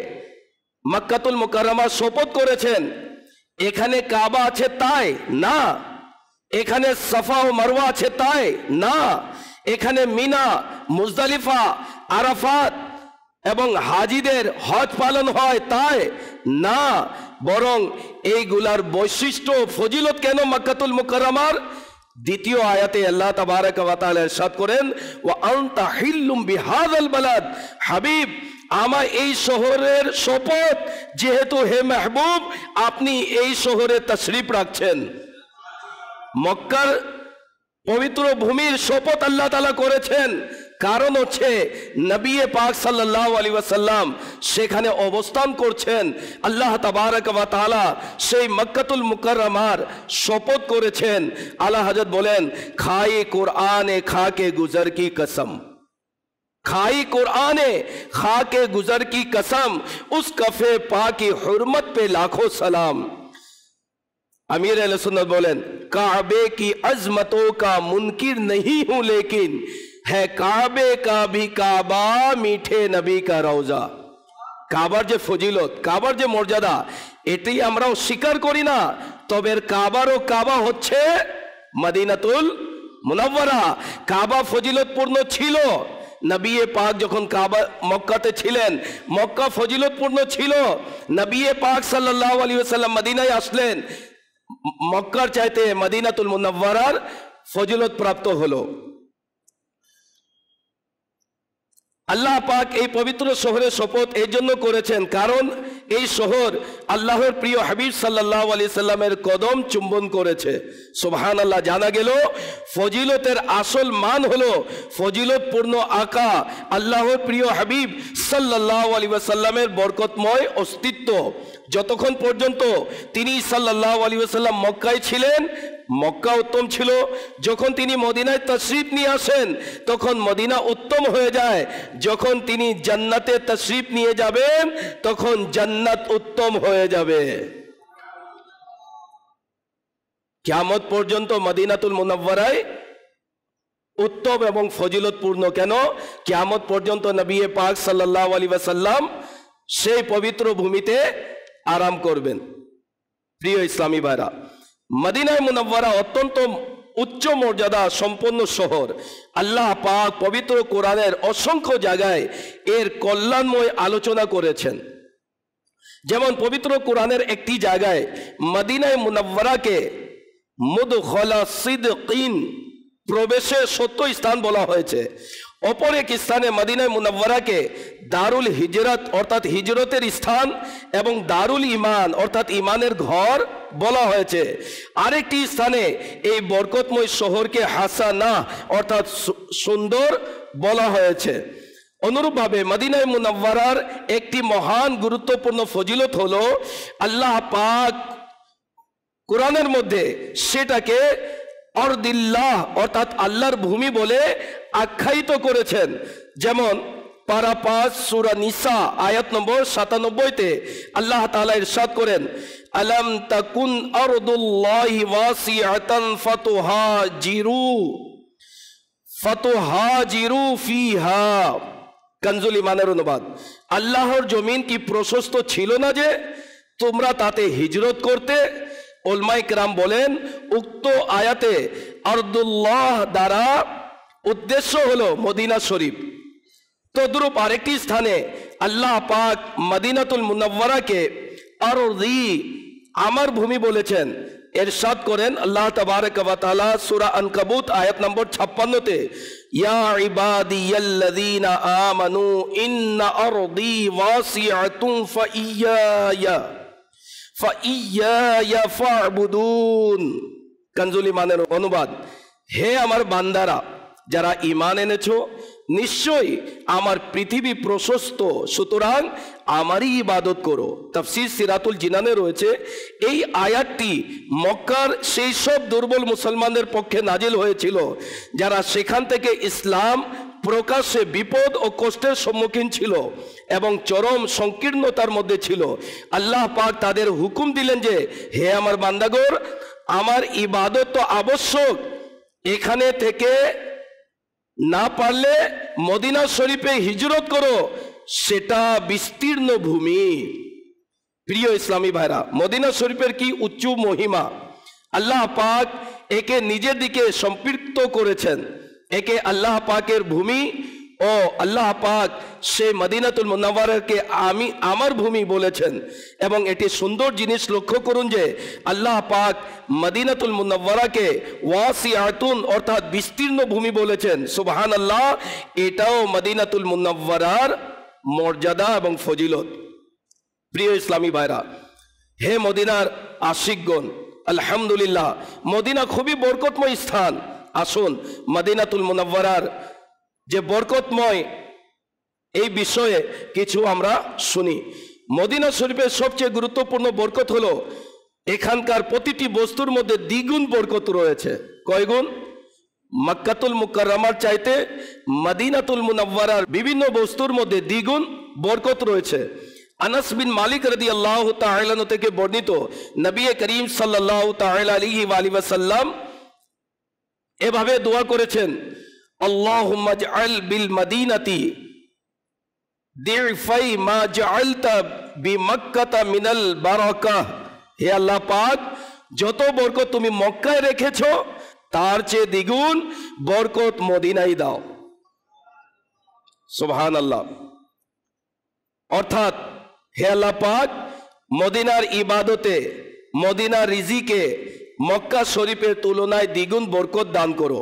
মক্কাতুল মুকাররমার শপথ করেছেন। এখানে কাবা আছে তাই না, এখানে সাফা ও মারওয়া আছে তাই না, এখানে মিনা, মুজদালিফা, আরাফাত এবং হাজিদের হজ পালন হয় তাই না, বরং এইগুলার বৈশিষ্ট্য ফজিলত কেন মক্কাতুল মুকাররমার? দ্বিতীয় আয়াতে আল্লাহ তাবারক ওয়া তাআলা ইরশাদ করেন, ওয়া আনতা হিল্লুম বিহাযাল বালাদ, হাবিব আমার এই শহরের শপথ, যেহেতু হে মাহবুব আপনি এই শহরে তাশরীফ রাখছেন। মক্কার পবিত্র ভূমির শপথ আল্লাহ তাআলা করেছেন, কারণ হচ্ছে নবী পাক সাল্লাল্লাহু আলাইহি ওয়াসাল্লাম সেখানে অবস্থান করছেন। আল্লাহ তাবারক ওয়া তাআলা সেই মক্কাতুল মুকাররমার শপথ করেছেন। আলা হযরত বলেন, খাই কুরআনে খাকে গুজর কি কসম, খাই कुराने खाके गुजर की कसम, उस कफे पा की हुर्मत पे लाखों सलाम। अमीर अहले सुन्नत बोलें, काबे की अजमतों का मुनकिर नहीं हूं, लेकिन है काबे का भी काबा, मीठे नबी का रौजा। কাবার যে ফজিলত, কাবার যে মর্যাদা, এটাই আমরাও স্বীকার করি না, তবে কাবারও কাবা হচ্ছে মদিনাতুল মুনাওয়ারা। কাবা ফজিলতপূর্ণ ছিল। নবী পাক যখন কাবা মক্কাতে ছিলেন, মক্কা ফজিলতপূর্ণ ছিল। নবী পাক সাল্লাল্লাহু আলাইহি ওয়াসাল্লাম মদিনায় আসলেন, মক্কার চাইতে মদিনাতুল মুনাওয়ারার ফজিলত প্রাপ্ত হলো। আল্লাহ পাক এই পবিত্র শহরের শপথ এই জন্য করেছেন কারণ এই শহর আল্লাহর প্রিয় হাবিব সাল্লাল্লাহু আলাইহি সাল্লামের কদম চুম্বন করেছে। সুবহানাল্লাহ। জানা গেল ফজিলতের আসল মান হলো ফজিলতপূর্ণ আকা আল্লাহর প্রিয় হাবিব সাল্লাল্লাহু আলাইহি ওয়াসাল্লামের বরকতময় অস্তিত্ব। যতক্ষণ পর্যন্ত তিনি সাল্লাল্লাহু আলাইহি ওয়াসাল্লাম মক্কায় ছিলেন মক্কা উত্তম ছিল, যখন তিনি মদিনায় তশরিফ নিয়ে আসেন তখন মদিনা উত্তম হয়ে যায়, যখন তিনি জান্নাতে তশরিফ নিয়ে যাবেন তখন জান্নাত উত্তম হয়ে যাবে। কিয়ামত পর্যন্ত মদিনাতুল মুনাওয়ারায় উত্তম এবং ফজিলতপূর্ণ। কেন? কিয়ামত পর্যন্ত নবী পাক সাল্লাল্লাহু আলাইহি ওয়াসাল্লাম সেই পবিত্র ভূমিতে আরাম করবেন। প্রিয় ইসলামী ভাইরা, মদিনায় মুনাওয়ারা অত্যন্ত উচ্চ মর্যাদা সম্পন্ন শহর। আল্লাহ পাক পবিত্র কোরআনের অসংখ্য জায়গায় এর কল্যাণময় আলোচনা করেছেন। যেমন পবিত্র কোরআনের একটি জায়গায় মদিনায় মুনাওয়ারাকে মুদখলা সিদকিন, প্রবেশের সত্য স্থান বলা হয়েছে। অপর এক স্থানে মদিনায় মুনাওয়ারাকে দারুল হিজরত অর্থাৎ হিজরতের স্থান এবং দারুল ইমান অর্থাৎ ইমানের ঘর বলা হয়েছে। আরেকটি স্থানে এই বরকতময় শহরকে হাসানা অর্থাৎ সুন্দর বলা হয়েছে। অনুরূপভাবে মদিনায় মুনাওয়ারার একটি মহান গুরুত্বপূর্ণ ফজিলত হলো আল্লাহ পাক কোরআনের মধ্যে সেটাকে আরদিল্লাহ অর্থাৎ আল্লাহর ভূমি বলে আখ্যায়িত করেছেন। যেমন পারা 5 সূরা নিসা আয়াত নম্বর 97-তে আল্লাহ তাআলা ইরশাদ করেন, আলাম তাকুন আরদুল্লাহি ওয়াসিআতান ফাতুহাজিরু ফিহা। কানজুল ইমানের অনুবাদ, আল্লাহর জমিন কি প্রশস্ত ছিল না যে তোমরা তাতে হিজরত করতে? উলামায়ে কেরাম বলেন উক্ত আয়াতে আরদুল্লাহ দ্বারা উদ্দেশ্য হলো মদিনা শরীফ। তদ্রূপ আরেকটি স্থানে আল্লাহ পাক মদিনাতুল মুনাওয়ারাকে আরদি আমার ভূমি বলেছেন। ইরশাদ করেন আল্লাহ তাবারক ওয়া তাআলা সূরা আনকাবুত আয়াত নম্বর 56-তে, ইয়া ইবাদিয়াল্লাযীনা আমানু ইন্না আরদি ওয়াসিআতুন ফাইয়ায়া ফা'বুদুন। কানজুল ইমানের অনুবাদ, হে আমার বান্দারা যারা ঈমান এনেছো, নিশ্চয়ই আমার পৃথিবী প্রশস্ত, সুতরাং আমারই ইবাদত করো। তাফসীর সিরাতুল জিনানে রয়েছে এই আয়াতটি মক্কার সেই সব দুর্বল মুসলমানদের পক্ষে নাজিল হয়েছিল যারা সেখান থেকে ইসলাম প্রকাশ্যে বিপদ ও কষ্টের সম্মুখীন ছিল এবং চরম সংকীর্ণতার মধ্যে ছিল। আল্লাহ পাক তাদের হুকুম দিলেন যে হে আমার বান্দাগণ, আমার ইবাদত তো আবশ্যক, এখানে থেকে না পারলে মদিনা শরীফে হিজরত করো, সেটা বিস্তীর্ণ ভূমি। প্রিয় ইসলামী ভাইরা, মদিনা শরীফের কি উচ্চ মহিমা! আল্লাহ পাক একে নিজের দিকে সম্পৃক্ত করেছেন, একে আল্লাহ পাকের ভূমি ও আল্লাহ পাক সেই মদিনাতুল মুনাওয়ারাকে আমি আমার ভূমি বলেছেন। এবং এটি সুন্দর জিনিস লক্ষ্য করুন যে আল্লাহ পাক মদিনাতুল মুনাওয়ারাকে ওয়াসিআতুন অর্থাৎ বিস্তীর্ণ ভূমি বলেছেন। সুবহানাল্লাহ, এটাও মদিনাতুল মুনাওয়ারার মর্যাদা এবং ফজিলত। প্রিয় ইসলামী ভাইরা, হে মদিনার আশিকগণ, আলহামদুলিল্লাহ মদিনা খুবই বরকতময় স্থান। আসুন মদিনাতুল মুনাওয়ারার যে বরকতময় এই বিষয়ে কিছু আমরা শুনি। মদিনা শরীফের সবচেয়ে গুরুত্বপূর্ণ বরকত হলো এখানকার প্রতিটি বস্তুর মধ্যে দ্বিগুণ বরকত রয়েছে। কয় গুণ? মক্কাতুল মুকাররমার চাইতে মদিনাতুল মুনাওয়ারার বিভিন্ন বস্তুর মধ্যে দ্বিগুণ বরকত রয়েছে। আনাস বিন মালিক রাদিয়াল্লাহু তাআলা আনহু থেকে বর্ণিত, নবী করিম সাল্লাল্লাহু তাআলা আলাইহি ওয়া সাল্লাম এভাবে দোয়া করেছেন, আল্লাহুম্মা জাআল বিল মদিনাতি দিফাই মা জাআলতা বিমক্কাতা মিনাল বারাকাহ। হে আল্লাহ পাক, যত বরকত তুমি মক্কায় রেখেছো তার চেয়ে দ্বিগুণ বরকত মদিনায় দাও। সুবহানাল্লাহ। অর্থাৎ হে আল্লাহ পাক, মদিনার ইবাদতে, মদিনার রিজিকে মক্কা শরীফের তুলনায় দ্বিগুণ বরকত দান করো।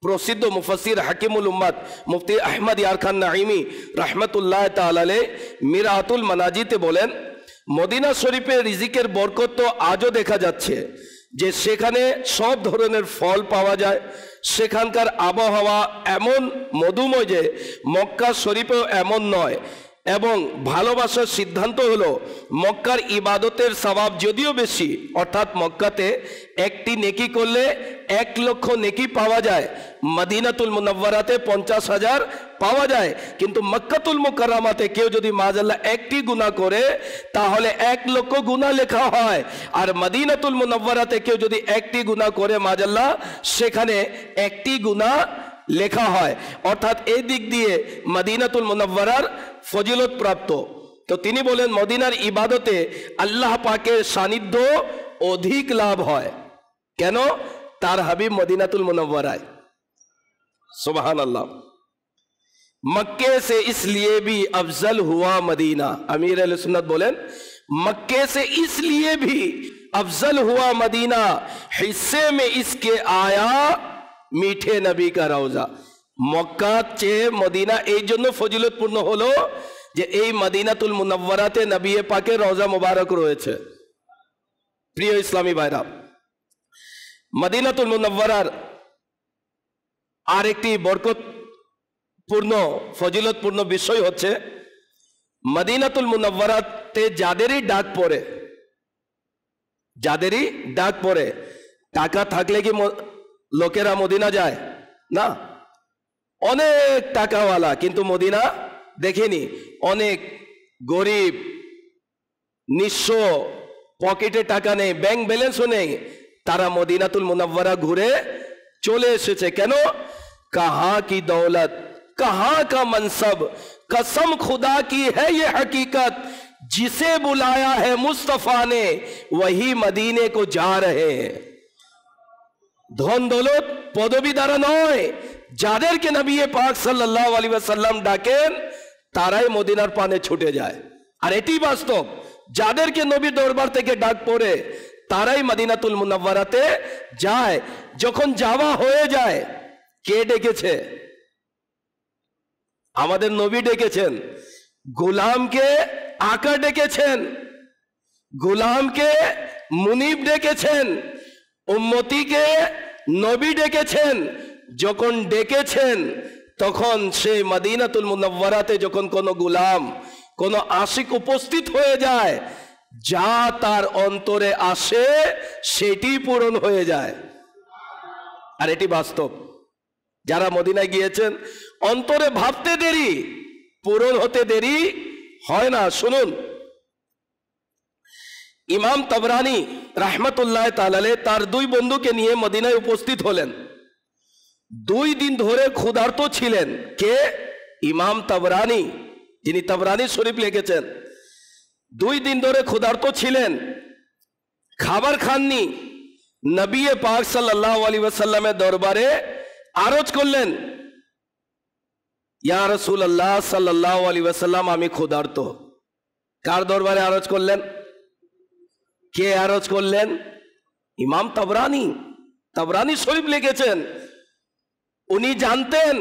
প্রসিদ্ধ মুফাসসির হাকিমুল উম্মাত মুফতি আহমদ ইয়ার খান নাঈমি রাহমাতুল্লাহ তাআলা আলাইহি মিরাতুল মানাজিতে বলেন, মদিনা শরীফের রিজিকের বরকত তো আজও দেখা যাচ্ছে যে সেখানে সব ধরনের ফল পাওয়া যায়, সেখানকার আবহাওয়া এমন মধুময় যে মক্কা শরীফেও এমন নয়। এবং ভালোবাসার সিদ্ধান্ত হলো মক্কার ইবাদতের সওয়াব যদিও বেশি, অর্থাৎ মক্কাতে একটি নেকি করলে 1 লক্ষ নেকি পাওয়া যায়, মদিনাতুল মুনাওয়ারাতে 50,000 পাওয়া যায়, কিন্তু মক্কাতুল মুকাররমাতে কেউ যদি মাযাল্লাহ একটি গুনাহ করে তাহলে 1 লক্ষ গুনাহ লেখা হয়, আর মদিনাতুল মুনাওয়ারাতে কেউ যদি একটি গুনাহ করে মাযাল্লাহ সেখানে একটি গুনাহ লেখা হয়। অর্থাৎ এই দিক দিয়ে মদিনাতুল মুনাওয়ারার ফজিলত প্রাপ্ত। তো তিনি বলেন মদিনার ইবাদতে আল্লাহ পাকের সান্নিধ্য অধিক লাভ হয়। কেন? তার হাবিব মদিনাতুল মুনাওয়ারায়। সুবহানাল্লাহ। मक्के से इसलिए भी अफजल हुआ मदीना। अमीर अहले सुन्नत बोलें मक्के से इसलिए भी अफजल हुआ मदीना, हिस्से में इसके आया मीठे नबी का रौजा। मक्का चे मदीना এই জন্য ফজিলতপূর্ণ হলো যে এই মদিনাতুল মুনাওয়ারাতে নবী পাকের রওজা মুবারক রয়েছে। প্রিয় ইসলামী ভাইরা, মদিনাতুল মুনাওয়ারার আরেকটি বরকতপূর্ণ ফজিলতপূর্ণ বিষয় হচ্ছে মদিনাতুল মুনাওয়ারাতে যাদেরই ডাক পড়ে টাকা থাকলে কি লোকেরা মদিনা যায় না? অনেক টাকাওয়ালা কিন্তু মদিনা দেখেনি, অনেক গরিব নিঃস্ব, পকেটে টাকা নেই, ব্যাংক ব্যালেন্সও নেই, তারা মদিনাতুল মুনাওয়ারা ঘুরে চলে এসেছে। কেন? कहाँ की दौलत, कहाँ का मनसब, कसम खुदा की है ये हकीकत, जिसे बुलाया है मुस्तफा ने वही मदीने को जा रहे हैं। ধন দৌলত পদবী দ্বারা নয়, যাদেরকে নবী পাক সাল্লাল্লাহু আলাইহি ওয়াসাল্লাম ডাকেন তারাই মদিনার পানে ছুটে যায়। আর এটি বাস্তব, যাদেরকে নবী দরবার থেকে ডাক পড়ে তারাই মদিনাতুল মুনাওয়ারাতে যায়। যখন যাওয়া হয়ে যায়, কে ডেকেছে? আমাদের নবী ডেকেছেন। গোলামকে আকা ডেকেছেন, গোলামকে মুনিব ডেকেছেন, উম্মতিকে নবী ডেকেছেন। যখন ডেকেছেন তখন সেই মদিনাতুল মুনাওয়ারাতে যখন কোনো গোলাম, কোনো আশিক উপস্থিত হয়ে যায়, যা তার অন্তরে আসে সেটি পূরণ হয়ে যায়। আর এটি বাস্তব। যারা মদিনায় গিয়েছেন অন্তরে ভাবতে দেরি, পূরণ হতে দেরি হয় না। শুনুন, ইমাম তাবরানি রাহমাতুল্লাহ তাআলা আলাইহি তার 2 বন্ধুকে নিয়ে মদিনায় উপস্থিত হলেন। 2 দিন ধরে ক্ষুধার্ত ছিলেন। কে? ইমাম তাবরানি, যিনি তাবরানি শরীফ লিখেছেন। 2 দিন ধরে ক্ষুধার্ত ছিলেন, খাবার খাননি। নবী পাক সাল্লাল্লাহু আলাইহি ওয়াসাল্লামের দরবারে আরজ করলেন, ইয়া রাসূলুল্লাহ সাল্লাল্লাহু আলাইহি ওয়াসাল্লাম আমি ক্ষুধার্ত। কার দরবারে আরজ করলেন? কে আরজ করলেন? ইমাম তাবরানি শরীফ লিখেছেন। উনি জানতেন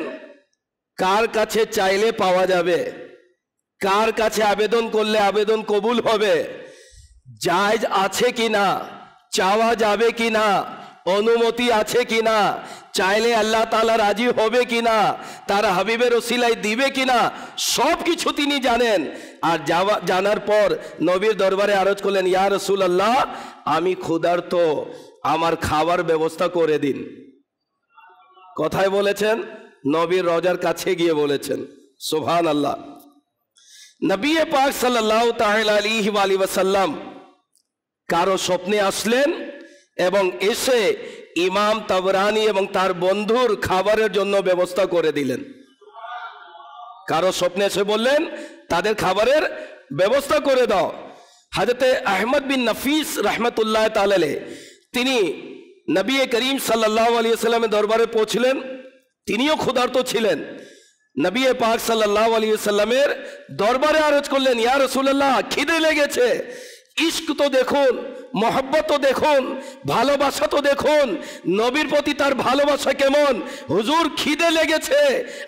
কার কাছে চাইলে পাওয়া যাবে, কার কাছে আবেদন করলে আবেদন কবুল হবে, জায়েজ আছে কিনা, চাওয়া যাবে কিনা, অনুমতি আছে কিনা, চাইলে আল্লাহ তাআলা রাজি হবে কিনা, তার হাবিবের ওসিলায় দিবে কিনা, সব কিছু তিনি জানেন। আর জানার পর নবীর দরবারে আরজ করলেন, ইয়া রাসূলুল্লাহ আমি ক্ষুধার্ত, আমার খাবার ব্যবস্থা করে দিন। কথায় বলেছেন? নবীর রওজার কাছে গিয়ে বলেছেন। সুবহানাল্লাহ। নবী পাক সাল্লাল্লাহু তাআলা আলাইহি ওয়াসাল্লাম কারো স্বপ্নে আসলেন এবং এসে ইমাম তাবরানি এবং তার বন্ধুর খাবারের জন্য ব্যবস্থা করে দিলেন। কারো স্বপ্নে এসে বললেন তাদের খাবারের ব্যবস্থা করে দাও। হযরতে আহমদ বিন নফিস রাহমাতুল্লাহ তাআলা আলাইহি তিনি নবী করিম সাল্লাল্লাহু আলাইহি ওয়াসাল্লামের দরবারে পৌঁছলেন। তিনিও ক্ষুধার্ত ছিলেন। নবী পাক সাল্লাল্লাহু আলাইহি ওয়াসাল্লামের দরবারে আরজ করলেন, ইয়া রাসূলুল্লাহ খিদে লেগেছে। ইশক তো দেখুন, मोहब्बत तो देखुन, भालोबासा तो देखुन, नबीर प्रति तार भालोबासा केमन। हुजूर खिदे लेगेছে,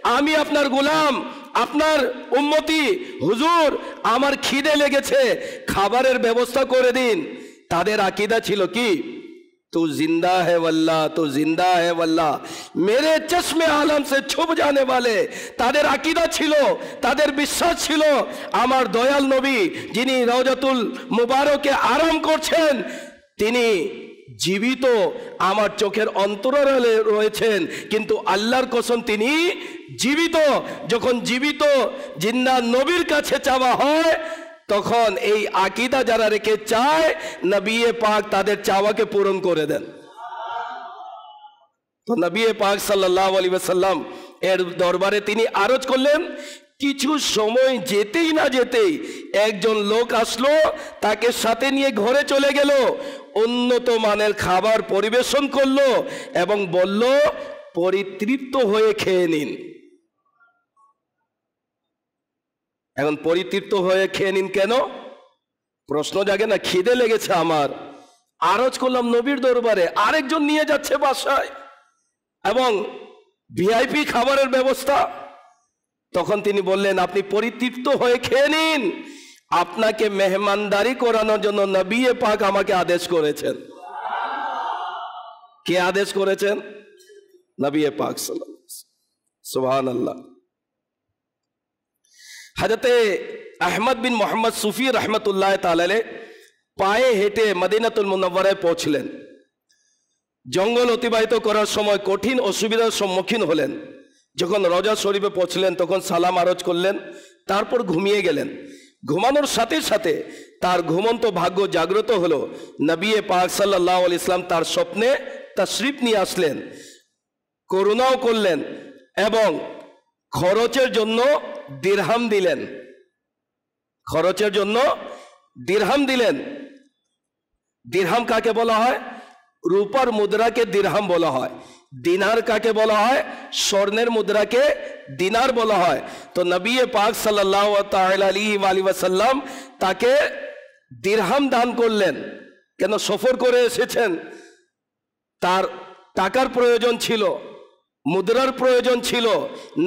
आमी आपनार गुलाम, आपनार उम्मती, हुजूर आमार खिदे लेगेছে, खाबारेर व्यवस्था करे दिन। तादेर आकीदा छिलो कि तू जिंदा है वल्लाह, तू जिंदा है वल्लाह, मेरे चश्मे आलम से छुप जाने वाले तादेर आकीदा छिलो, तादेर विश्वास छिलो आमार दयाल नबी जिनी रौजातुल मुबारके आराम करছেন তিনি জীবিত আমার চোখের অন্তরালে রয়েছেন, কিন্তু আল্লাহর কসম তিনি জীবিত। যখন জীবিত জিন্দা নবীর কাছে চাওয়া হয় তখন এই আকীদা যারা রেখে চায় নবী পাক তাদের চাওয়াকে পূরণ করে দেন। তো নবী পাক সাল্লাল্লাহু আলাইহি ওয়াসাল্লাম এর দরবারে তিনি আরজ করলেন। কিছু সময় যেতেই না যেতেই একজন লোক আসলো, তাকে সাথে নিয়ে ঘরে চলে গেল, উন্নত মানের খাবার পরিবেশন করলো এবং বলল পরিতৃপ্ত হয়ে খেয়ে নিন। এখন পরিতৃপ্ত হয়ে খেয়ে নিন কেন? প্রশ্ন জাগে না? খিদে লেগেছে আমার, আরজ করলাম নবীর দরবারে, আরেকজন নিয়ে যাচ্ছে বাসায় এবং ভিআইপি খাবারের ব্যবস্থা। তখন তিনি বললেন আপনি পরিতৃপ্ত হয়ে খেয়ে নিন, আপনাকে মেহমানদারি করানোর জন্য নবী পাক আমাকে আদেশ করেছেন। কে আদেশ করেছেন? নবী পাক সাল্লাল্লাহু আলাইহি ওয়াসাল্লাম। সুবহানাল্লাহ। हजरत अहमद बिन मोहम्मद सूफी रहमतुल्लाह ताला अलैह पाए हेटे मदीनातुल मुनव्वराয় পৌঁছলেন। জঙ্গল অতিবাহিত করার সময় কঠিন অসুবিধার সম্মুখীন হলেন। যখন রওজা শরীফে পৌঁছলেন তখন সালাম আরজ করলেন, তারপর ঘুমিয়ে গেলেন। ঘুমানোর সাথে সাথে তার ঘুমন্ত ভাগ্য জাগ্রত হলো। নবী পাক সাল্লাল্লাহু আলাইহি ওয়াসাল্লাম তার স্বপ্নে তাশরিফ নিয়ে আসলেন, করুণাও করলেন এবং খরচের জন্য দিরহাম দিলেন। খরচের জন্য দিরহাম দিলেন। দিরহাম কাকে বলা হয়? রূপার মুদ্রাকে দিরহাম বলা হয়। দিনার কাকে বলা হয়? স্বর্ণের মুদ্রাকে দিনার বলা হয়। তো নবী পাক সাল্লাল্লাহু আলাইহি ওয়াসাল্লাম তাকে দিরহাম দান করলেন। কেন? সফর করে এসেছেন, তার টাকার প্রয়োজন ছিল, মুদ্রার প্রয়োজন ছিল।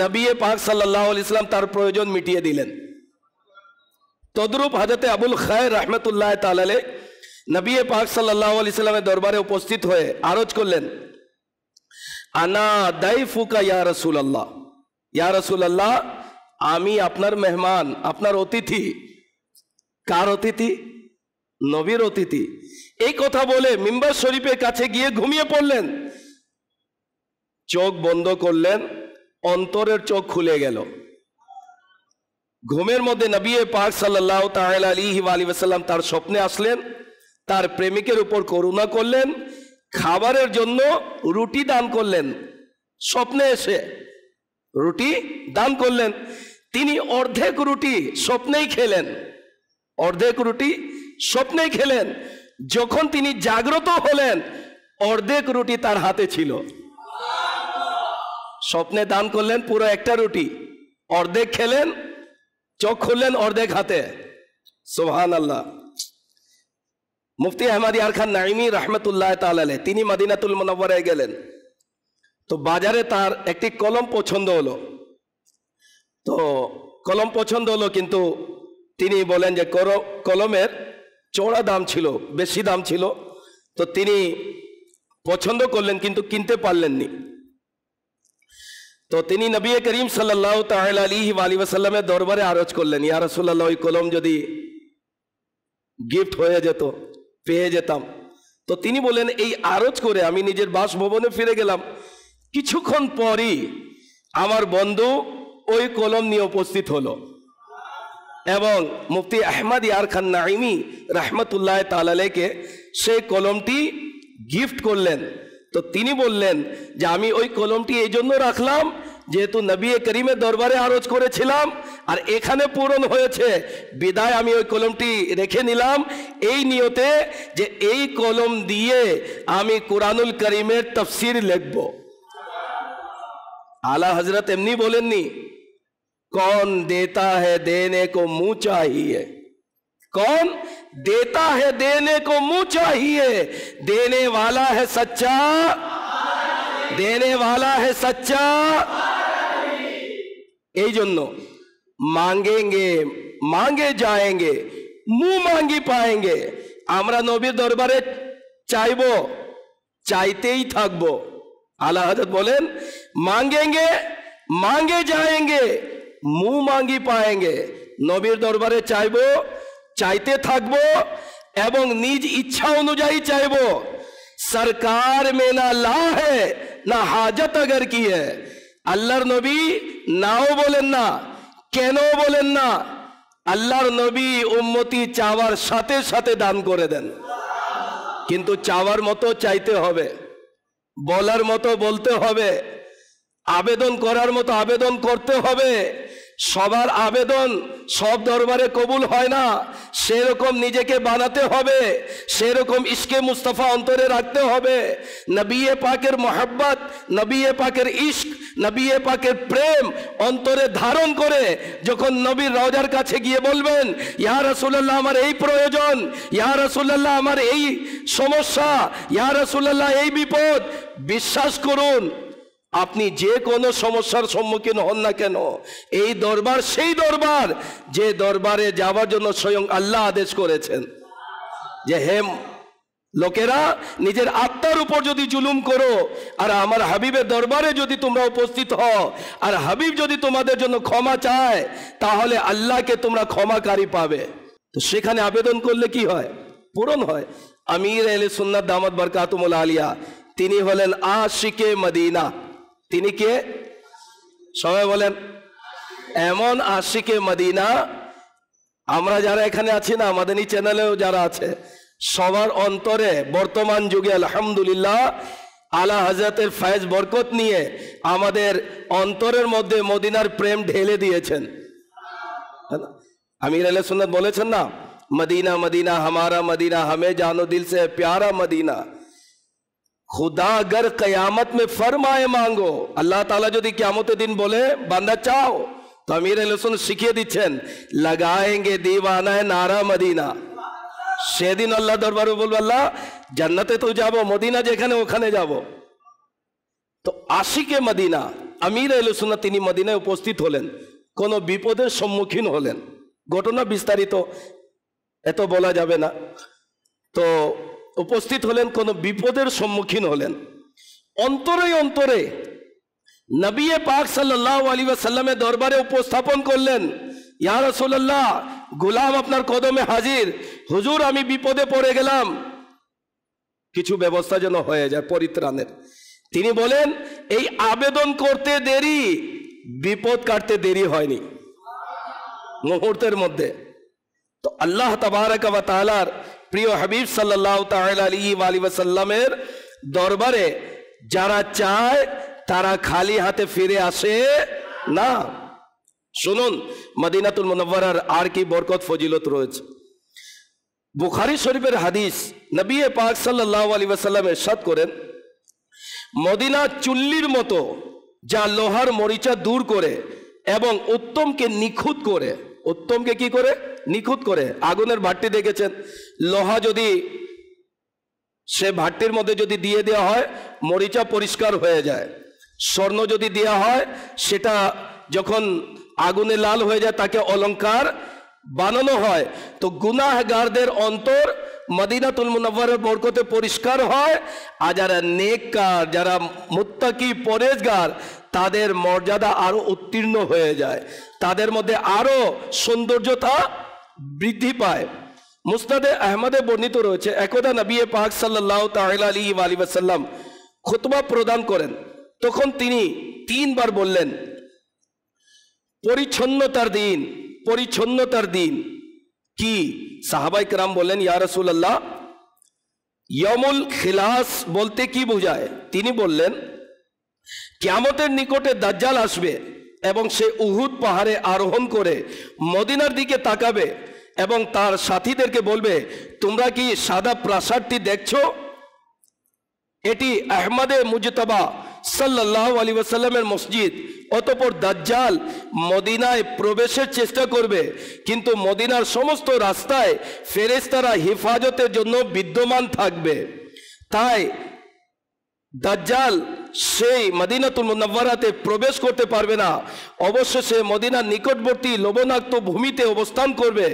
নবী পাক সাল্লাল্লাহু আলাইহি ওয়াসাল্লাম তার প্রয়োজন মিটিয়ে দিলেন। তদ্রূপ হযরত আবুল খায়র রাহমাতুল্লাহ তাআলা আলাইহি নবী পাক সাল্লাল্লাহু আলাইহি ওয়াসাল্লামের দরবারে উপস্থিত হয়ে আরজ করলেন, আনা দাইফুকা ইয়া রাসূলুল্লাহ, ইয়া রাসূলুল্লাহ আমি আপনার মেহমান, আপনার অতিথি। কার অতিথি? নবীর অতিথি। এই কথা বলে মিম্বার শরীফের কাছে গিয়ে ঘুমিয়ে পড়লেন। চোখ বন্ধ করলেন, অন্তরের চোখ খুলে গেল। ঘুমের মধ্যে নবী পাক সাল্লাল্লাহু তাআলা আলাইহি ওয়াসাল্লাম তার স্বপ্নে আসলেন, তার প্রেমিকের উপর করুণা করলেন, খাবারের জন্য রুটি দান করলেন। স্বপ্নে এসে রুটি দান করলেন। তিনি অর্ধেক রুটি স্বপ্নেই খেলেন, অর্ধেক রুটি স্বপ্নেই খেলেন। যখন তিনি জাগ্রত হলেন অর্ধেক রুটি তার হাতে ছিল। স্বপ্নে দান করলেন পুরো একটা রুটি, অর্ধেক খেলেন, চোখ খুললেন অর্ধেক হাতে। সুবহানাল্লাহ। মুফতি আহমদ ইয়ার খান নাইমি রহমতুল্লাহ তাআলা আলাইহি তিনি মদিনাতুল মুনাওয়ারায় গেলেন। তো বাজারে তার একটি কলম পছন্দ হলো। তো কলম পছন্দ হলো, কিন্তু তিনি বলেন যে কলমের চড়া দাম ছিল, বেশি দাম ছিল। তো তিনি পছন্দ করলেন কিন্তু কিনতে পারলেননি। তো তিনি নবী করিম সাল্লাল্লাহু তাআলা আলাইহি ওয়াসাল্লামের দরবারে আরজ করলেন, ইয়া রাসূলুল্লাহ ওই কলম যদি গিফট হয়ে যেত, পেয়ে যেতাম। তো তিনি বলেন এই আরজ করে আমি নিজের বাসভবনে ফিরে গেলাম। কিছুক্ষণ পরই আমার বন্ধু ওই কলম নিয়ে উপস্থিত হলো এবং মুফতি আহমদ ইয়ার খান নাইমি রহমতুল্লাহ তাআলা আলাইহিকে সেই কলমটি গিফট করলেন। তো তিনি বললেন যে আমি ওই কলমটি এই জন্য রাখলাম যেহেতু নবী করিমের দরবারে আরজ করেছিলাম আর এখানে পূরণ হয়েছে, বিদায় আমি ওই কলমটি রেখে নিলাম এই নিয়তে যে এই কলম দিয়ে আমি কুরআনুল করিমের তাফসীর লিখব। आला हजरत एमनी बोलेननी कौन देता है देने को मुंह चाहिए, कौन देता है देने को मुंह चाहिए, देने वाला है सच्चा, देने वाला है सच्चा। এই জন্য मांगेंगे मांगे जाएंगे, मुंह मांगी पाएंगे। আমরা নবীর দরবারে চাইবো, চাইতেই থাকবো। आला हजरत बोलेन मांगेंगे मांगे जाएंगे, मुंह मांगी पाएंगे। নবীর দরবারে চাইবো, চাইতে থাকবো এবং নিজ ইচ্ছা অনুযায়ী চাইবো। सरकार में ना ला है ना हाजत अगर की है। আল্লাহর নবী নাও বলেন না, কেন বলেন না। আল্লাহর নবী উম্মতি চাওয়ার সাথে সাথে দান করে দেন, কিন্তু চাওয়ার মতো চাইতে হবে, বলার মতো বলতে হবে, আবেদন করার মতো আবেদন করতে হবে। সবার আবেদন সব দরবারে কবুল হয় না, সেরকম নিজেকে বানাতে হবে, সেরকম ইশকে মুস্তাফা অন্তরে রাখতে হবে। নবী পাকের মোহাব্বত, নবী পাকের ইশক, নবী পাকের প্রেম অন্তরে ধারণ করে যখন নবীর রওজার কাছে গিয়ে বলবেন, ইয়া রাসূলুল্লাহ আমার এই প্রয়োজন, ইয়া রাসূলুল্লাহ আমার এই সমস্যা, ইয়া রাসূলুল্লাহ এই বিপদ, বিশ্বাস করুন আপনি যে কোনো সমস্যার সম্মুখীন হন না কেন, এই দরবার সেই দরবার যে দরবারে যাওয়ার জন্য স্বয়ং আল্লাহ আদেশ করেছেন যে হে লোকেরা, নিজের আত্মার উপর যদি জুলুম করো আর আমার হাবিবের দরবারে যদি তোমরা উপস্থিত হও আর হাবিব যদি তোমাদের জন্য ক্ষমা চায়, তাহলে আল্লাহকে তোমরা ক্ষমাকারী পাবে। তো সেখানে আবেদন করলে কি হয়? পূরণ হয়। আমির আহলে সুন্নাত দামাত বরকাতুহুল আলিয়া তিনি হলেন আশিকে মদিনা। তিনি কে? সবাই বলেন। এমন আশিকে মদিনা, আমরা যারা এখানে আছি না, আমাদের এই চ্যানেলেও যারা আছে, সবার অন্তরে বর্তমান যুগে আলহামদুলিল্লাহ আলা হযরতের ফয়েজ বরকত নিয়ে আমাদের অন্তরের মধ্যে মদিনার প্রেম ঢেলে দিয়েছেন। আমির আহলে সুন্নাত বলেছেন না, মদিনা মদিনা हमारा मदीना, हमें जानो दिल से प्यारा मदीना, खुदा अगर कयामत में फरमाए मांगो। अल्लाह ताला যদি কিয়ামতের দিন বলে বান্দা চাও, তো আমির আহলে সুন্নাত শিখিয়ে দিচ্ছেন লাগাएंगे दीवाना है नारा मदीना। সেদিন আল্লাহ দরবারে বলবে আল্লাহ জান্নাতে তো যাব, মদিনা যেখানে ওখানে যাব। তো আশিকে মদিনা আমির আহলে সুন্নাত তিনি মদিনায় উপস্থিত হলেন, কোন বিপদের সম্মুখীন হলেন। ঘটনা বিস্তারিত এত বলা যাবে না। তো উপস্থিত হলেন, কোন বিপদের সম্মুখীন হলেন, অন্তরে অন্তরে নবী পাক সাল্লাল্লাহু আলাইহি ওয়াসাল্লামের দরবারে উপস্থাপন করলেন, ইয়া রাসূলুল্লাহ গোলাম আপনার কদমে হাজির, হুজুর আমি বিপদে পড়ে গেলাম, কিছু ব্যবস্থা যেন হয়ে যায় পরিত্রাণের। তিনি বলেন এই আবেদন করতে দেরি, বিপদ কাটতে দেরি হয়নি মুহূর্তের মধ্যে। তো আল্লাহ তাবারক ওয়া তাআলার প্রিয় হাবিব সাল্লাল্লাহু তাআলা আলাইহি ওয়া সাল্লামের দরবারে যারা চায় তারা খালি হাতে ফিরে আসে না। শুনুন মদিনাতুল মুনাওয়ারার আর কি বরকত ফজিলত রয়েছে। বুখারী শরীফের হাদিস, নবী পাক সাল্লাল্লাহু আলাইহি ওয়াসাল্লাম ইরশাদ করেন, মদিনা চুল্লির মতো যা লোহার মরিচা দূর করে এবং উত্তমকে নিখুঁত করে। উত্তমকে কি করে? নিখুঁত করে। আগুনের ভাট্টি দেখেছেন, লোহা যদি সে ভাট্টির মধ্যে যদি দিয়ে দেওয়া হয় মরিচা পরিষ্কার হয়ে যায়। স্বর্ণ যদি দেওয়া হয় সেটা যখন আগুনে লাল হয়ে যায় তাকে অলংকার বানানো হয়। তো গুনাহগারদের অন্তর মদিনাতুল মুনাওয়ারার বরকতে পরিষ্কার হয়, আর যারা নেককার, যারা মুত্তাকি পরেজগার, তাদের মর্যাদা আরো উত্তীর্ণ হয়ে যায়, তাদের মধ্যে আরো সৌন্দর্যতা বৃদ্ধি পায়। মুসনাদে আহমদে বর্ণিত রয়েছে, একদা নবী পাক সাল্লাল্লাহু তাআলা আলাইহি ওয়া সাল্লাম খুতবা প্রদান করেন, তখন তিনি তিনবার বললেন পরিচ্ছন্নতার দিন, পরিচ্ছন্নতার দিন কি? সাহাবায়ে কেরাম বললেন ইয়া রাসূলুল্লাহ ইয়ামুল খিলাস বলতে কি বোঝায়? তিনি বললেন কিয়ামতের নিকটে দাজ্জাল আসবে এবং সে উহুদ পাহাড়ে আরোহণ করে মদিনার দিকে তাকাবে এবং তার সাথীদেরকে বলবে তোমরা কি সাদা প্রাসাদটি দেখছো? এটি আহমদে মুজতবা সাল্লাল্লাহু আলাইহি ওয়াসাল্লামের মসজিদ। অতঃপর দাজ্জাল মদিনায় প্রবেশের চেষ্টা করবে, কিন্তু মদিনার সমস্ত রাস্তায় ফেরেশতারা হেফাজতের জন্য বিদ্যমান থাকবে। তাই দাজ্জাল সেই মদিনাতুল মুনাওয়ারাতে প্রবেশ করতে পারবে না। অবশ্য সে মদিনার নিকটবর্তী লবণাক্ত ভূমিতে অবস্থান করবে।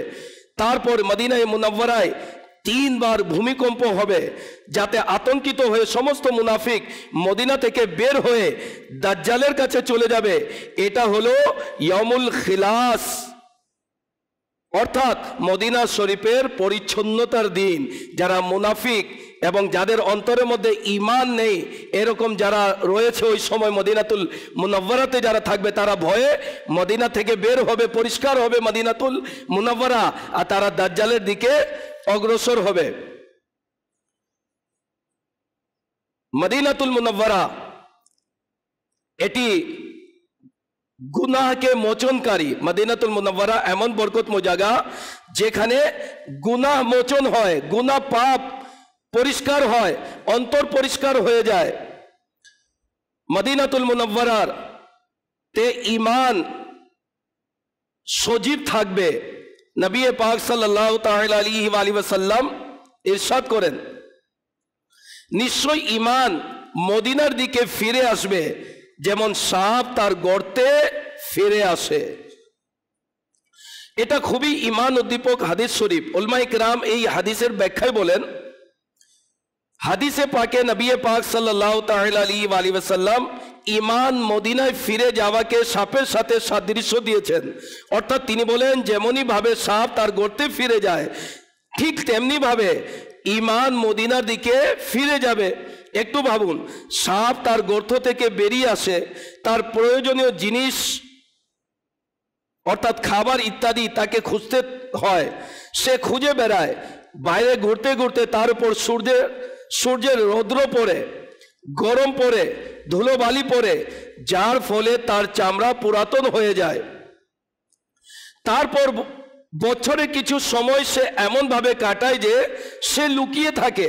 তারপর মদিনায় মুনাওয়ারায় 3 বার ভূমিকম্প হবে, যাতে আতঙ্কিত হয়ে সমস্ত মুনাফিক মদিনা থেকে বের হয়ে দাজ্জালের কাছে চলে যাবে। এটা হলো ইয়ামুল খিলাস, অর্থাৎ মদিনা শরীফের পরিচ্ছন্নতার দিন। যারা মুনাফিক এবং যাদের অন্তরের মধ্যে ঈমান নেই, এরকম যারা রয়েছে ওই সময় মদিনাতুল মুনাওয়ারাতে যারা থাকবে, তারা ভয়ে মদিনা থেকে বের হবে, পরিষ্কার হবে মদিনাতুল মুনাওয়ারা, আর তারা দাজ্জালের দিকে অগ্রসর হবে। মদিনাতুল মুনাওয়ারা এটি গুনাহকে মোচনকারী। মদিনাতুল মুনাওয়ারা এমন বরকতময় জায়গা যেখানে গুনাহ মোচন হয়, গুনাহ পাপ পরিষ্কার হয়, অন্তর পরিষ্কার হয়ে যায়। মদিনাতুল মুনাওয়ারার তে ঈমান সজীব থাকবে। নবী পাক সাল্লাল্লাহু তাআলা আলাইহি ওয়াসাল্লাম ইরশাদ করেন, নিশ্চয় ঈমান মদিনার দিকে ফিরে আসবে যেমন সাপ তার গর্তে ফিরে আসে। এটা খুবই ঈমান উদ্দীপক হাদিস শরীফ। উলামায়ে কিরাম এই হাদিসের ব্যাখ্যায় বলেন, হাদিসে পাকে নবী পাক সাল্লাল্লাহু তাআলা আলাইহি ওয়াসাল্লাম ঈমান মদিনায় ফিরে যাওয়াকে সাপের সাথে সাদৃশ্য দিয়েছেন। অর্থাৎ তিনি বলেন, যেমনই ভাবে সাপ তার গর্তে ফিরে যায়, ঠিক তেমনি ভাবে ঈমান মদিনার দিকে ফিরে যাবে। একটু ভাবুন, সাপ তার গর্ত থেকে বেরিয়ে আসে, তার প্রয়োজনীয় জিনিস অর্থাৎ খাবার ইত্যাদি তাকে খুঁজতে হয়, সে খুঁজে বেড়ায়, বাইরে ঘুরতে ঘুরতে তার উপর সূর্যের রৌদ্র পড়ে, গরম পড়ে, ধুলোবালি পড়ে, যার ফলে তার চামড়া পুরাতন হয়ে যায়। তারপর বছরে কিছু সময় সে এমনভাবে কাটায় যে সে লুকিয়ে থাকে,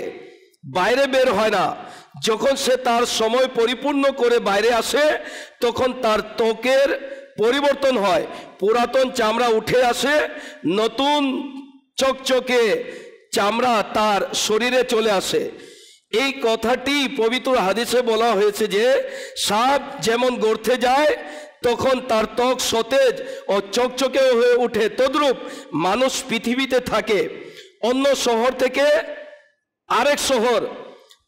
বাইরে বের হয় না। যখন সে তার সময় পরিপূর্ণ করে বাইরে আসে, তখন তার ত্বকের পরিবর্তন হয়, পুরাতন চামড়া উঠে আসে, নতুন চকচকে চামড়া তার শরীরে চলে আসে। এই কথাটি পবিত্র হাদিসে বলা হয়েছে যে সাপ যেমন গর্তে যায় তখন তার ত্বক সতেজ ও চকচকে হয়ে ওঠে, তদ্রূপ মানুষ পৃথিবীতে থাকে অন্য শহর থেকে আরেক শহর,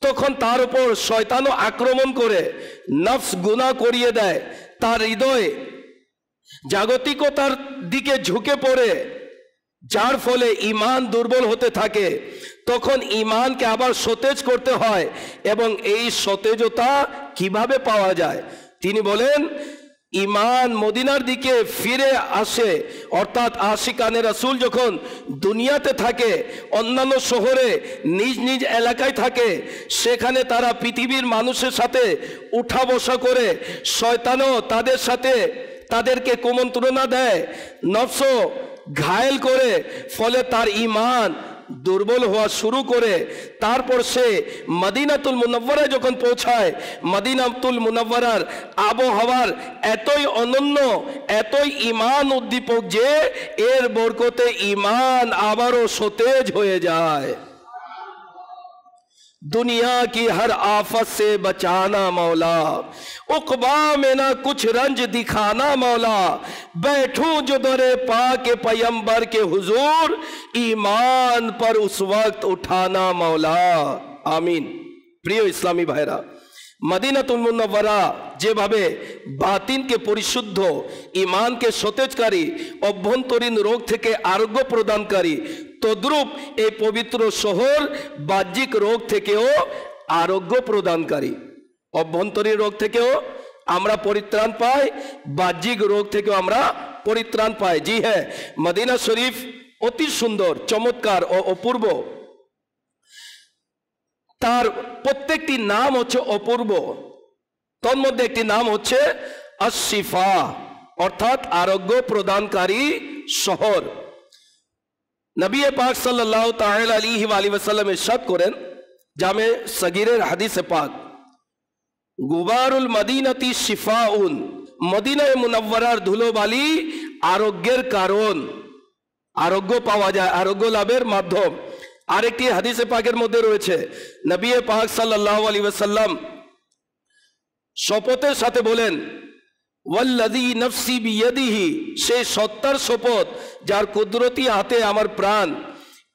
তখন তার উপর শয়তানও আক্রমণ করে নফস গুনাহ করিয়ে দেয়, তার হৃদয় জাগতিকতার দিকে ঝুঁকে পড়ে, যার ফলে ঈমান দুর্বল হতে থাকে। তখন ঈমানকে আবার সতেজ করতে হয়। এবং এই সতেজতা কিভাবে পাওয়া যায়? তিনি বলেন, ঈমান মদিনার দিকে ফিরে আসে, অর্থাৎ আশিকানে রাসূল যখন দুনিয়াতে থাকে, অন্যান্য শহরে নিজ নিজ এলাকায় থাকে, সেখানে তারা পৃথিবীর মানুষের সাথে উঠা বসা করে, শয়তানও তাদের সাথে তাদেরকে কুমন্ত্রণা দেয়, নফস ঘায়েল করে, ফলে তার ঈমান দুর্বল হওয়া শুরু করে। তারপর সে মদিনাতুল মুনাওয়ারায় যখন পৌঁছায়, মদিনাতুল মুনাওয়ারার আবহাওয়ার এতই অনন্য, এতই ঈমান উদ্দীপক যে এর বরকতে ঈমান আবারও সতেজ হয়ে যায়। दुनिया की हर आफत से बचाना मौला, उक़बा में ना कुछ रंज दिखाना मौला, बैठूं जो दरे पाक पैगंबर के हुजूर, ईमान पर उस वक्त उठाना मौला। आमीन। प्रिय इस्लामी भाईरा, मदीनातुल मुनव्वरा যেভাবে বাতিনকে পরিশুদ্ধ, ঈমানকে সতেজকারী, অভ্যন্তরীণ রোগ থেকে আরোগ্য প্রদানকারী, তদ্রূপ এই পবিত্র শহর বাহ্যিক রোগ থেকেও আরোগ্য প্রদানকারী। অভ্যন্তরীণ রোগ থেকেও আমরা পরিত্রাণ পাই, বাহ্যিক রোগ থেকেও আমরা পরিত্রাণ পাই। জি হ্যাঁ, মদিনা শরীফ অতি সুন্দর, চমৎকার ও অপূর্ব। তার প্রত্যেকটি নাম হচ্ছে অপূর্ব। তন্মধ্যে একটি নাম হচ্ছে আশ-শিফা, অর্থাৎ আরোগ্য প্রদানকারী শহর। নবী পাক সাল্লাল্লাহু তাআলা আলাইহি ওয়াসাল্লাম ইরশাদ করেন, জামে সগীরের হাদিসে পাক, গুবারুল মদিনাতি শিফাউন, মদিনায়ে মুনাওয়ারার ধুলোবালি আরোগ্যের কারণ, আরোগ্য পাওয়া যায়, আরোগ্য লাভের মাধ্যম। আরেকটি হাদিসে পাকের মধ্যে রয়েছে, নবী পাক সাল্লাল্লাহু আলাইহি ওয়াসাল্লাম শপথের সাথে বলেন, ওয়াল্লাযী নফসি বিয়াদিহি, সে সত্তার শপথ যার কুদরতি হাতে আমার প্রাণ,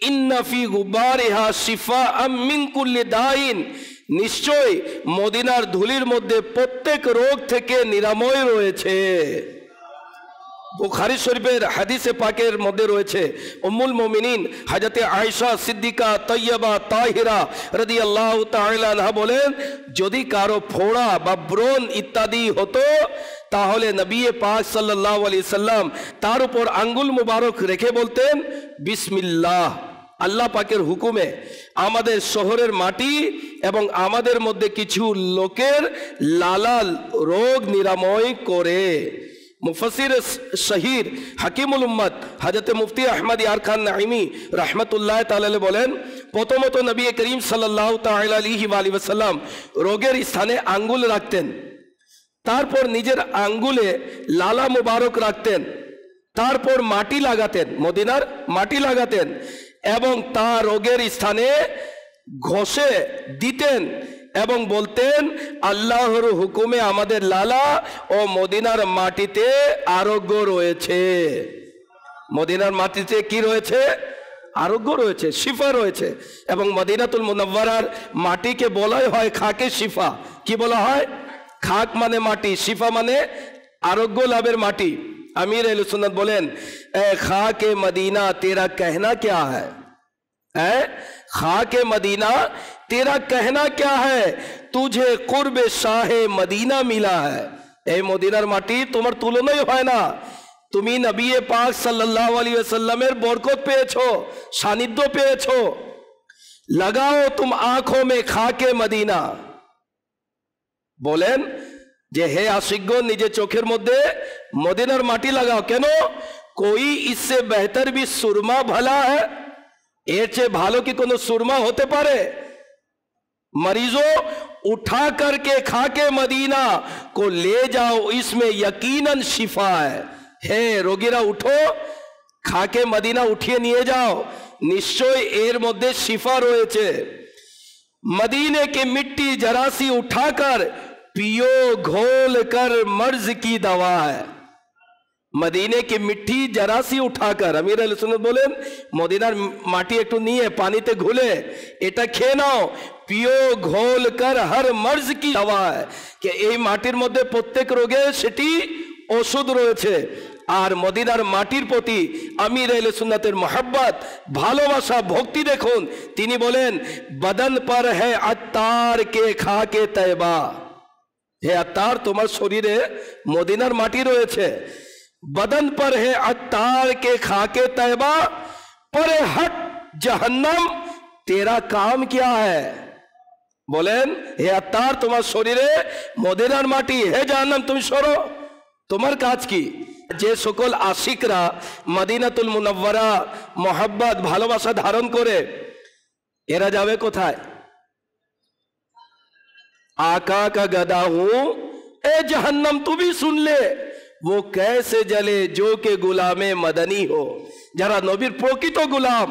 ইন্না ফি গুবারিহা শিফাআম মিন কুল্লি দাইন, নিশ্চয় মদিনার ধুলির মধ্যে প্রত্যেক রোগ থেকে নিরাময় রয়েছে। বুখারী শরীফের হাদিসে পাকের মধ্যে রয়েছে, উম্মুল মুমিনিন হযরতে আয়েশা সিদ্দিকা তয়্যবা তাহিরা রাদিয়াল্লাহু তাআলা আনহা বলেন, যদি কারো ফোড়া বা ব্রণ ইত্যাদি হতো তাহলে নবী পাক সাল্লাল্লাহু আলাইহি সাল্লাম তার উপর আঙ্গুল মুবারক রেখে বলতেন বিসমিল্লাহ, আল্লাহ পাকের হুকুমে আমাদের শহরের মাটি এবং আমাদের মধ্যে কিছু লোকের লালাল রোগ নিরাময় করে। মুফাসসির শহীর হাকিমুল উম্মত হযরত মুফতি আহমদ ইয়ার খান নাইমি রাহমাতুল্লাহ তাআলা বলেন, প্রথমত নবী করিম সাল্লাল্লাহু তাআলা আলাইহি ওয়াসাল্লাম রোগের স্থানে আঙ্গুল রাখতেন, তারপর নিজের আঙ্গুলে লালা মুবারক রাখতেন, তারপর মাটি লাগাতেন, মদিনার মাটি লাগাতেন এবং তা রোগের স্থানে ঘষে দিতেন এবং বলতেন, আল্লাহর হুকুমে আমাদের লালা ও মদিনার মাটিতে আরোগ্য রয়েছে। মদিনার মাটিতে কি রয়েছে? আরোগ্য রয়েছে, শিফা রয়েছে। এবং মদিনাতুল মুনাওয়ারার মাটিকে বলাই হয় খাকে শিফা। কি বলা হয়? খাক মানে মাটি, শিফা মানে আরোগ্য লাভের মাটি। আমির আহলে সুন্নাত বলেন, এ খাকে মদিনা তেরা कहना क्या है? खाके मदीना तेरा कहना क्या है? तुझे कुर्ब शाहे मदीना मिला है। ए मदीनार माटी तुम्हार तुलनाई হয় না, তুমি নবী পাক সাল্লাল্লাহু আলাইহি ওয়াসাল্লামের বরকত পেয়েছো, সান্নিধ্য পেয়েছো। লাগাও তুম আঁখোं में খাকে মদিনা। বলেন যে হে আশিকগণ, নিজের চোখের মধ্যে মদিনার মাটি লাগাও। কেন? कोई इससे बेहतर भी सुरमा भला है, এর চেয়ে ভালো কি কোনো সুরমা হতে পারে? मरीजों उठा करके खाके मदीना को ले जाओ, इसमें यकीनन शिफा है। हे रोगीरा उठो, खाके मदीना उठिए নিয়ে যাও, নিশ্চয় এর মধ্যে শিফা রয়েছে। मदीने की मिट्टी जरा सी उठाकर पियो, घोल कर मर्ज की दवा है। मदीने की मिट्टी जरा सी उठाकर, अमीर আহলে সুন্নাত বলেন, মদিনার মাটি একটু নিয়ে পানিতে ঘুলে এটা খেয়ে নাও, পিও ঘোল কর হর মর্জ কি দওয়া है, कि এই মাটির মধ্যে প্রত্যেক রোগে সেটি ওষুধ রয়েছে। আর মদিনার মাটির প্রতি আমির আহলে সুন্নাতের মোহাব্বত, ভালোবাসা, ভক্তি দেখুন। তিনি বলেন, বদন पर है अत्तार के खाके तैबा। হে আত্তার, তোমার শরীরে মদিনার মাটি রয়েছে। बदन पर है अत्तार के खाके तैबा, पर हट जहन्नम, तेरा काम क्या है? बोलें, हे अत्तार, तुम्हारे शरीरे मदिनार माटी, हे जहन्नम तुम सरो, तुम्हार काज की। যে সকল আশিকরা মদিনাতুল মুনাওয়ারা মোহাব্বত, ভালোবাসা ধারণ করে, এরা যাবে কোথায়? आका का गदा हूं, ए जहन्नम तू भी सुन ले, वो कैसे जले जो के गुलामे मदनी हो। যারা নবীর প্রকৃত গোলাম,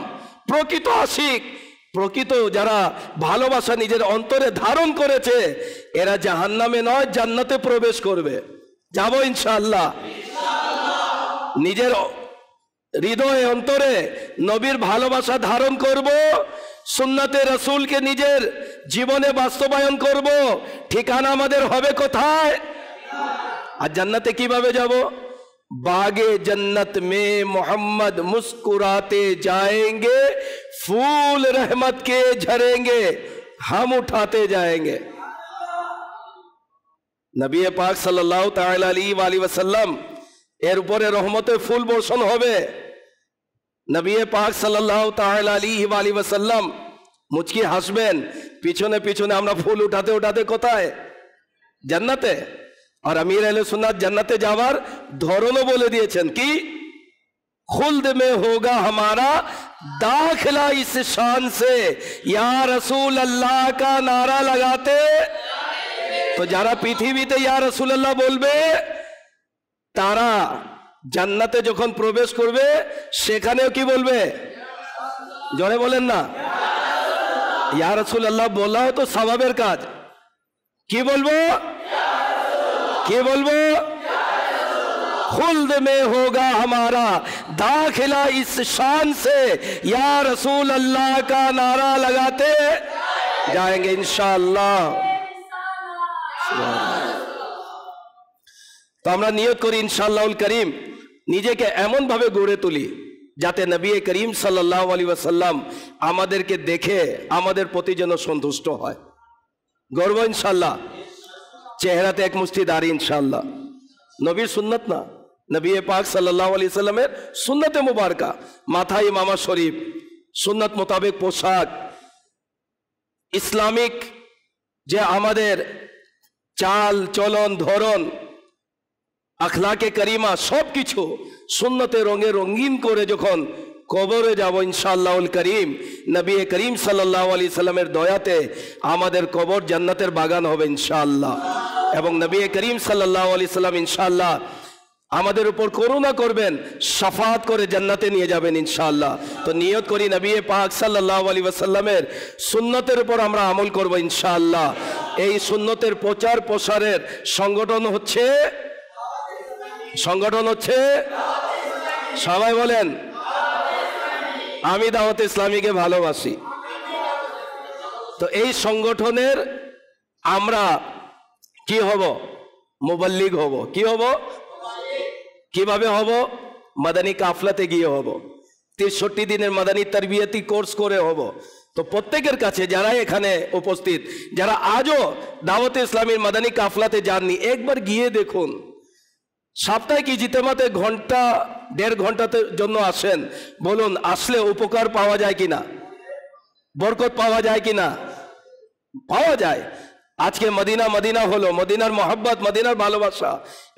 প্রকৃত আশিক, প্রকৃত যারা ভালোবাসা নিজের অন্তরে ধারণ করেছে, এরা জাহান্নামে নয় জান্নাতে প্রবেশ করবে। যাব ইনশাআল্লাহ। নিজের হৃদয়ে অন্তরে নবীর ভালোবাসা ধারণ করব, সুন্নতে রাসূলকে নিজের জীবনে বাস্তবায়ন করব। ঠিকানা আমাদের হবে কোথায়? আর জান্নাতে কিভাবে যাব? बागे जन्नत में मोहम्मद मुस्कुराते जाएंगे, फूल रहमत के झरेंगे, हम उठाते जाएंगे। नबी पाक सल्लल्लाहु ताआला अलैहि वसल्लम एर उपरे रहमतेर फूल बर्षण होबे। नबी पाक सल्लल्लाहु ताआला अलैहि वसल्लम मुचकी हासबेन, पिछने पिछने आमरा फूल उठाते उठाते कोथाय? জান্নাতে। और अमीर अहले सुन्नत जन्नते जावार धोरणो बोले दिएছেন কি? खुल्द में होगा हमारा दाखिला इस शान से, या रसूल अल्लाह का नारा लगाते তো যারা পৃথিবীতে ইয়া রাসূলুল্লাহ বলবে তারা জান্নাতে যখন প্রবেশ করবে সেখানেও কি বলবে? জোরে বলেন না, ইয়া রাসূলুল্লাহ বলাও তো সওয়াবের কাজ। কি বলবো? কি বলবো? खुल्द में होगा हमारा दाखिला इस शान से या रसूल अल्लाह का नारा लगाते जाएंगे इंशाअल्लाह। तो আমরা নিয়ত করি ইনশাআল্লাহুল করিম নিজেকে এমন ভাবে গড়ে তুলি যাতে নবী করিম সাল্লাল্লাহু আলাইহি ওয়াসাল্লাম আমাদেরকে দেখে আমাদের প্রতি যেন সন্তুষ্ট হয়। গর্ব ইনশাআল্লাহ, চেহারাতে এক মুষ্টি দাড়ি ইনশাআল্লাহ, নবীর সুন্নাত না, নবী পাক সাল্লাল্লাহু আলাইহি ওয়াসাল্লামের সুন্নতে মুবারকা, মাথায় ইমামা শরীফ, সুন্নাত মোতাবেক পোশাক, ইসলামিক যে আমাদের চাল চলন ধরন, আখলাকে করিমা সব কিছু সুন্নতে রঙে রঙিন করে যখন কবরে যাব ইনশাআল্লাহুল করিম নবী করিম সাল্লাল্লাহু আলাইহি সাল্লামের দয়াতে আমাদের কবর জান্নাতের বাগান হবে ইনশাআল্লাহ। এবং নবী করিম সাল্লাল্লাহু আলাইহি সাল্লাম ইনশাআল্লাহ আমাদের উপর করুণা করবেন, শাফাত করে জান্নাতে নিয়ে যাবেন ইনশাআল্লাহ। তো নিয়ত করি নবী পাক সাল্লাল্লাহু আলাইহি ওয়াসাল্লামের সুন্নতের উপর আমরা আমল করব ইনশাআল্লাহ। এই সুন্নতের প্রচার প্রসারের সংগঠন হচ্ছে সবাই বলেন আমি দাওয়াত ইসলামীকে ভালোবাসি। তো এই সংগঠনের আমরা কি হব? মুবাল্লিগ হব। কি হব? কিভাবে হব? মাদানী কাফলাতে গিয়ে হব, 63 দিনের মাদানী তারবিয়াতি কোর্স করে হব। তো প্রত্যেকের কাছে যারা এখানে উপস্থিত, যারা আজও দাওয়াতে ইসলামীর মাদানী কাফলাতে যাননি, একবার গিয়ে দেখুন। সপ্তাহে কি জিতেমাতে ঘন্টা 1.5 ঘন্টাতে জন্য আসেন, বলুন আসলে উপকার পাওয়া যায় কিনা, বরকত পাওয়া যায় কিনা? পাওয়া যায়। আজকে মদিনা মদিনা হলো, মদিনার মোহাব্বত, মদিনার ভালোবাসা,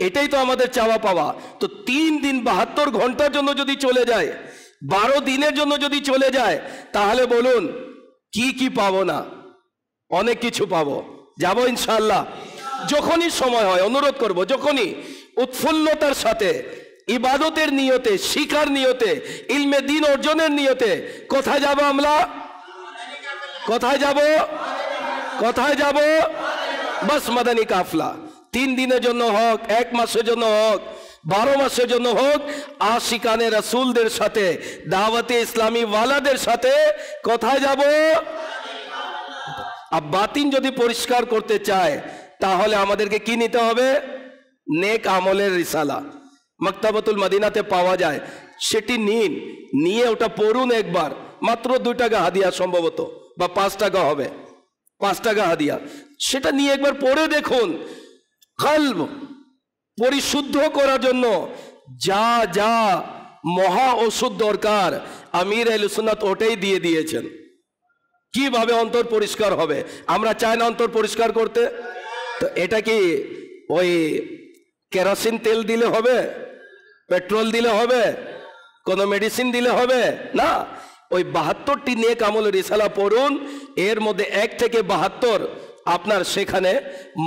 এটাই তো আমাদের চাওয়া পাওয়া। তো 3 দিন 72 ঘন্টার জন্য যদি চলে যায়, 12 দিনের জন্য যদি চলে যায়, তাহলে বলুন কি কি পাবো না? অনেক কিছু পাবো। যাবো ইনশাআল্লাহ। যখনই সময় হয় অনুরোধ করব, যখনই উৎফুল্লতার সাথে ইবাদতের নিয়তে, শিখার নিয়তে, ইলমে দ্বীন অর্জনের নিয়তে কোথায় যাব আমরা? কোথায় যাব? কোথায় যাব? বাস মাদানী কাফলা। 3 দিনের জন্য হোক, 1 মাসের জন্য হোক, 12 মাসের জন্য হোক, আশিকানে রাসূলদের সাথে, দাওয়াতে ইসলামী ওয়ালাদের সাথে কোথায় যাব? আর বাতিন যদি পরিষ্কার করতে চায় তাহলে আমাদেরকে কি নিতে হবে? নেক আমলের রিসালা মাকতাবাতুল মদিনাতে পাওয়া যায়, সেটি নিন, নিয়ে ওটা পড়ুন একবার, মাত্র 2 টাকা হাদিয়া সম্ভবত, বা 5 টাকা হবে, 5 টাকা হাদিয়া। সেটা নিয়ে একবার পড়ে দেখুন। কলব পরিশুদ্ধ করার জন্য যা যা মহা ওষুধ দরকার আমির আহলে সুন্নাত ওটাই দিয়ে দিয়েছেন। কিভাবে অন্তর পরিষ্কার হবে? আমরা চাই না অন্তর পরিষ্কার করতে? তো এটা কি ওই কেরোসিন তেল দিলে হবে? পেট্রোল দিলে হবে? কোনো মেডিসিন দিলে হবে না। ওই 72টি নেক আমলের রিসালা পড়ুন, এর মধ্যে 1 থেকে 72 আপনার সেখানে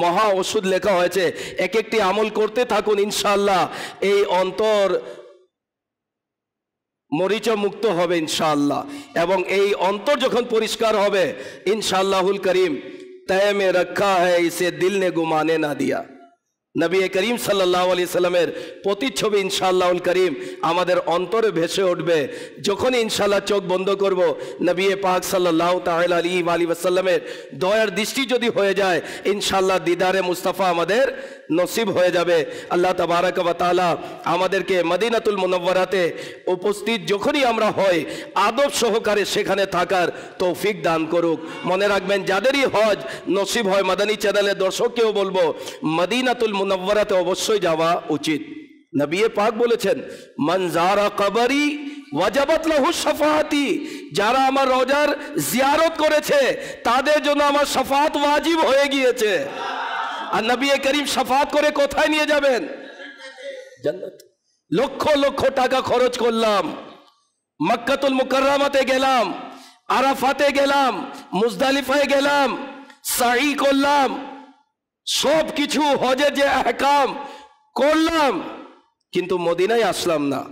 মহা ওষুধ লেখা হয়েছে। এক একটি আমল করতে থাকুন ইনশাআল্লাহ, এই অন্তর মরিচা মুক্ত হবে ইনশাআল্লাহ। এবং এই অন্তর যখন পরিষ্কার হবে ইনশাআল্লাহুল করিম, তয় মে রখা হ্যায় ইসে দিল নে গুমানে না দিয়া, নবী করিম সাল্লাল্লাহু আলাইহি সাল্লামের প্রতিচ্ছবি ইনশাআল্লাহুল করিম আমাদের অন্তরে ভেসে উঠবে। যখন ইনশাআল্লাহ চোখ বন্ধ করব, নবী পাক সাল্লাল্লাহু তাআলা আলাইহি ওয়াসাল্লামের দয়ার দৃষ্টি যদি হয়ে যায়, ইনশাআল্লাহ দিদারে মুস্তাফা আমাদের নসিব হয়ে যাবে। আল্লাহ তাবারাক ওয়া তাআলা আমাদেরকে মদিনাতুল মুনাওয়ারাতে উপস্থিত যখনই আমরা হই, আদব সহকারে সেখানে থাকার তৌফিক দান করুক। মনে রাখবেন, যাদেরই হজ নসিব হয়, মাদানী চ্যানেলের দর্শককেও বলবো, মদিনাতুল মুনাওয়ারাতে অবশ্যই যাওয়া উচিত। নবী পাক বলেছেন, মান যারা কবরি ওয়াজাবাত লাহু শাফাআতি, যারা আমার রওজার জিয়ারত করেছে তাদের জন্য আমার শাফাআত ওয়াজিব হয়ে গিয়েছে। আর নবী করিম শাফাআত করে কোথায় নিয়ে যাবেন? জান্নাত। লক্ষ লক্ষ টাকা খরচ করলাম, মক্কাতুল মুকাররমাতে গেলাম, আরাফাতে গেলাম, মুজদালিফায় গেলাম, সাই করলাম, সব কিছু হজে যে আহকাম করলাম, কিন্তু মদিনায় আসলাম না।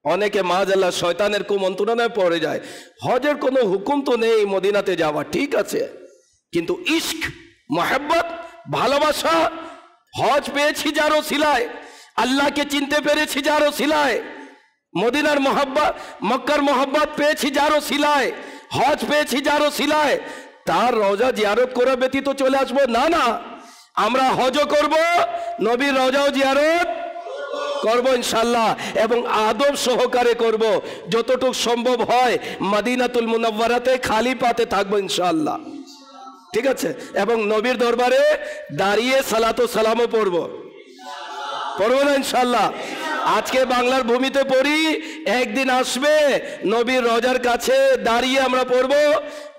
অনেকে মাআযাল্লাহ শয়তানের কুমন্ত্রণায় পড়ে যায়। হজের কোনো হুকুম তো নেই মদিনাতে যাওয়া, ঠিক আছে, কিন্তু ইশক, মহব্বত, ভালোবাসা, হজ পেয়েছি যার ওসিলায়, আল্লাহকে চিনতে পেরেছি যার ওসিলায়, মদিনার মহব্বত, মক্কার মহব্বত পেয়েছি যার ওসিলায়, হজ পেয়েছি যার ওসিলায়, তার রওজা জিয়ারত করা ব্যতীত চলে আসবো না। না, আমরা হজও করব, নবীর রওজাও জিয়ারত করব ইনশাআল্লাহ, এবং আদব সহকারে করব। যতটুকু সম্ভব হয় মদিনাতুল মুনাওয়ারাতে খালি পাতে থাকবো ইনশাআল্লাহ, ঠিক আছে, এবং নবীর দরবারে দাঁড়িয়ে সালাত ও সালামও পড়বো না ইনশাআল্লাহ। আজকে বাংলার ভূমিতে পড়ি, একদিন আসবে নবীর রওজার কাছে দাঁড়িয়ে আমরা পড়বো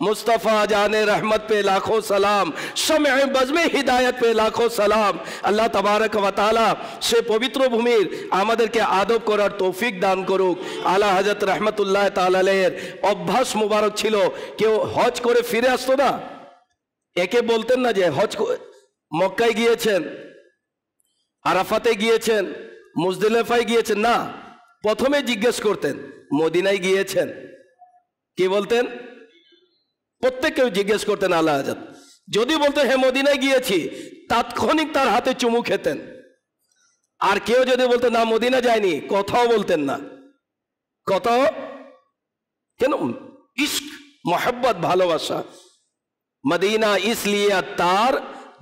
মুস্তাফা জানে রহমত পে লাখো সালাম, শমে বজমে হিদায়ত পে লাখো সালাম। আল্লাহ তাবারক ওয়া তাআলা সে পবিত্র ভূমির আমাদেরকে আদব করার তৌফিক দান করুক। আলা হযরত রহমতুল্লাহ তাআলা আলাইহির অভ্যাস মুবারক ছিল, কেউ হজ করে ফিরে আসতো না, একে বলতেন না যে হজ মক্কায় গিয়েছেন, আরাফাতে গিয়েছেন, মুজদালিফায় গিয়েছেন, না, প্রথমে জিজ্ঞেস করতেন মদিনায় গিয়েছেন, কি বলতেন? প্রত্যেককেও জিজ্ঞেস করতেন আলা হযরত। যদি বলতে হ্যাঁ মদিনায় গিয়েছি, তাৎক্ষণিক তার হাতে চুমু খেতেন। আর কেউ যদি বলতে না মদিনা যায়নি, কথাও বলতেন না। কথাও কেন? ইশক, মোহব্বত, ভালোবাসা। मदीना इसलिए अत्तार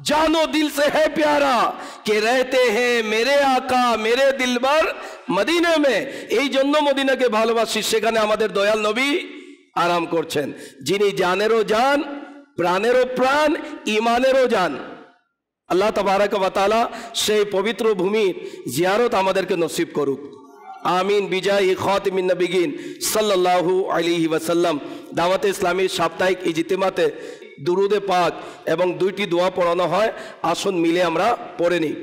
जानो दिल से है प्यारा कि रहते हैं मेरे आका मेरे दिलबर मदीने में। এই জন্য মদিনাকে ভালোবাসি, সেখানে আমাদের দয়াল নবী আরাম করছেন, যিনি জানেরও জান, প্রাণেরও প্রাণ, ঈমানেরও জান। আল্লাহ তাবারক ওয়া তাআলা সেই পবিত্র ভূমির জিয়ারত আমাদেরকে নসিব করুক, আমিন। বিজয় খাতিমিন নবিয়িন সাল্লাল্লাহু আলাইহি ওয়াসাল্লাম। দাওয়াতে ইসলামীর সাপ্তাহিক ইজতিমাতে দুরুদে পাক এবং দুইটি দোয়া পড়ানো হয়, আসুন মিলে আমরা পড়ে নিই।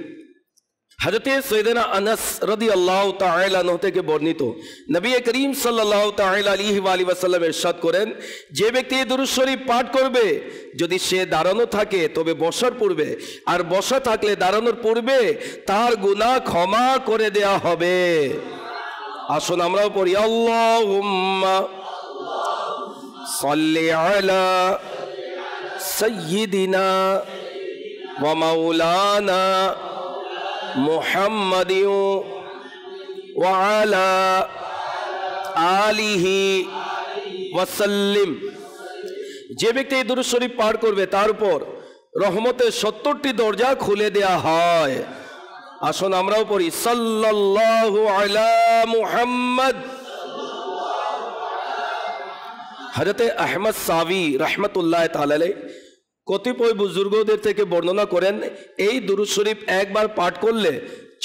হযরতে সৈয়দনা আনাস রাদিয়াল্লাহু তাআলা আনহু থেকে বর্ণিত, নবী করিম সাল্লাল্লাহু তাআলা আলাইহি ওয়াসাল্লাম ইরশাদ করেন, যে ব্যক্তি দুরূদ শরীফ পাঠ করবে, যদি সে দাঁড়ানো থাকে তবে বসার পূর্বে, আর বসা থাকলে দাঁড়ানোর পূর্বে, তার গুনাহ ক্ষমা করে দেয়া হবে। আসুন আমরাও পড়ি, আল্লাহুম্মা সাল্লি আলা সাইয়্যিদিনা ওয়া মাওলানা মুহাম্মাদিন ওয়া আলা আলিহি ওয়া সাল্লিম। যে ব্যক্তি এই দুরূদ শরীফ পাঠ করবে তার উপর রহমতের 70টি দরজা খুলে দেয়া হয়। আসুন আমরাও পড়ি, সাল্লাল্লাহু আলা মুহাম্মদ। হযরতে আহমদ সাওয়ী রাহমাতুল্লাহ তাআলা আলাইহি কতিপয় বুজুর্গদের থেকে বর্ণনা করেন, এই দুরূদ শরীফ একবার পাঠ করলে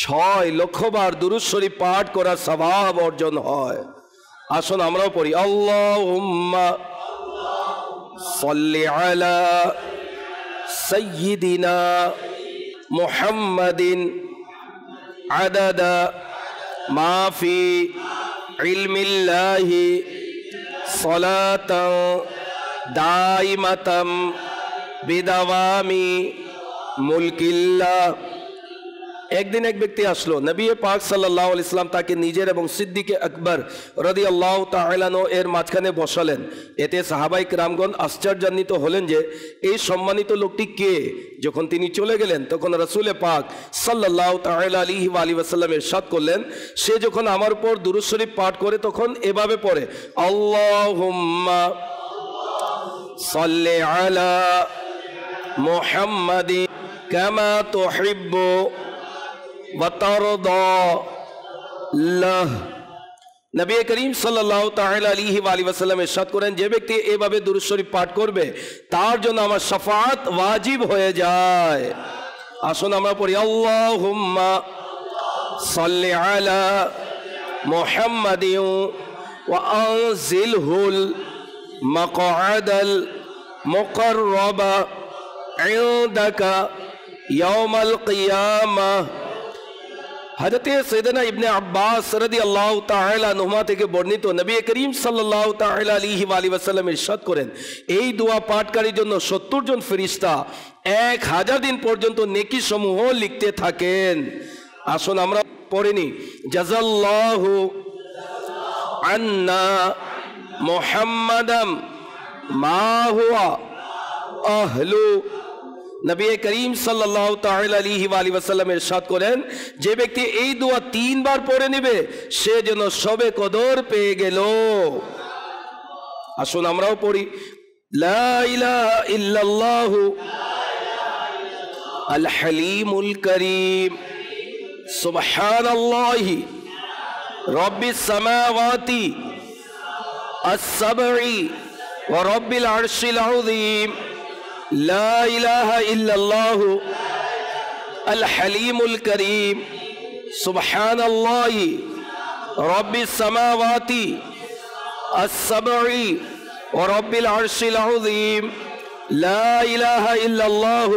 6 লক্ষ বার দুরূদ শরীফ পাঠ করার সওয়াব অর্জন হয়। আসুন আমরাও পড়ি, আল্লাহুম্মা সাল্লি আলা সাইয়্যিদিনা মুহাম্মাদিন আদাদা মা ফি ইলমিল্লাহি সালাতান দাইমাতাম বিদাওয়ামি মুলকিল্লাহ। একদিন এক ব্যক্তি আসলো, নবী পাক সাল্লাল্লাহু আলাইহি সাল্লাম তাকে নিজের এবং সিদ্দিক আকবর রাদিয়াল্লাহু তাআলা আনহু এর মাঝখানে বসালেন। এতে সাহাবায়ে কেরামগণ আশ্চর্যান্বিত হলেন যে এই সম্মানিত লোকটি কে। যখন তিনি চলে গেলেন তখন রাসূল পাক সাল্লাল্লাহু তাআলা আলাইহি ওয়াসাল্লাম ইরশাদ করলেন, সে যখন আমার উপর দুরূদ শরীফ পাঠ করে তখন এভাবে পড়ে, আল্লাহুম্মা সাল্লি আলা মুহাম্মাদিন কামা তুহিব্বু ওয়া তারদা লাহ। নবী করিম সাল্লাল্লাহু তাআলা আলাইহি ওয়াসাল্লাম ইরশাদ করেন, যে ব্যক্তি এভাবে দুরূদ শরীফ পাঠ করবে তার জন্য আমার শাফাআত ওয়াজিব হয়ে যায়। আসুন আমরা পড়ি, আল্লাহুম্মা সাল্লি আলা মুহাম্মাদিন ওয়া আনজিলহুল মাকআদাল মুকাররাবা ইনদাকা ইয়াউমাল কিয়ামাহ হযরত সৈয়দনা ইবনে আব্বাস রাদিয়াল্লাহু তাআলা আনহুমা থেকে বর্ণিত, নবী করিম সাল্লাল্লাহু তাআলা আলাইহি ওয়া আলিহি ওয়াসাল্লাম ইরশাদ করেন, এই দোয়া পাঠকারীর জন্য 70 জন ফেরেশতা 1000 দিন পর্যন্ত নেকি সমূহ লিখতে থাকেন। আসুন আমরা পড়ে নিই। জাযাল্লাহু আন্না মুহাম্মাদাম মা হুয়া আহলু। নবী করিম সাল্লাল্লাহু তাআলা আলাইহি ওয়া আলিহি ওয়াসাল্লাম ইরশাদ করেন, যে ব্যক্তি এই দোয়া 3 বার পড়ে নেবে সে যেন সবে কদর পেয়ে গেল। আসুন আমরাও পড়ি। লা ইলাহা ইল্লাল্লাহু আল হালিমুল কারীম সুবহানাল্লাহি রব্বিস সামাওয়াতি আস-সাবঈ ওয়া রব্বিল আরশিল আযীম। لا إله إلا الله الحليم الكريم سبحان الله رب السماوات السبع ورب العرش العظيم. لا إله إلا الله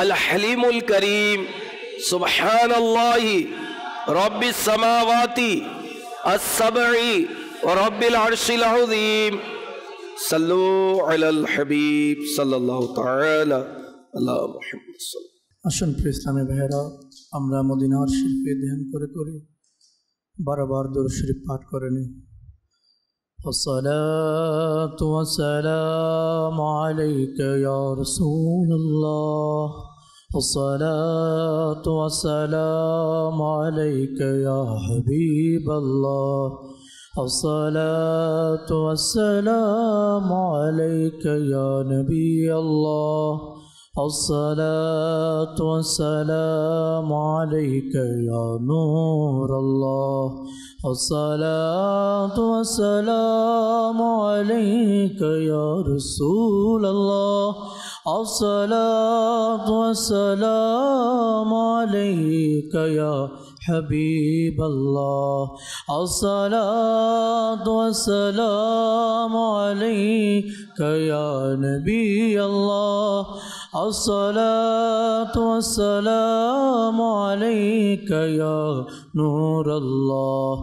الحليم الكريم سبحان الله رب السماوات السبع ورب العرش العظيم. সাল্লু আলাল হাবিব সাল্লাল্লাহু তাআলা আলা মুহাম্মদ। আসুন প্রিয় ইসলামী ভাইয়েরা, আমরা মদিনার শিল্পে ধ্যান করে করে 12 বার দরুদ শরীফ পাঠ করে নিই। আসসালাতু ওয়াসসালামু আলাইকা ইয়া রাসূলুল্লাহ, আসসালাতু ওয়াসসালামু আলাইকা ইয়া হাবিবাল্লাহ, الصلاة والسلام عليك يا نبي الله، الصلاة والسلام عليك يا نور الله، الصلاة والسلام عليك يا رسول الله، الصلاة والسلام عليك يا حبيب الله، الصلاة والسلام عليك يا نبي الله، الصلاة والسلام عليك يا نور الله،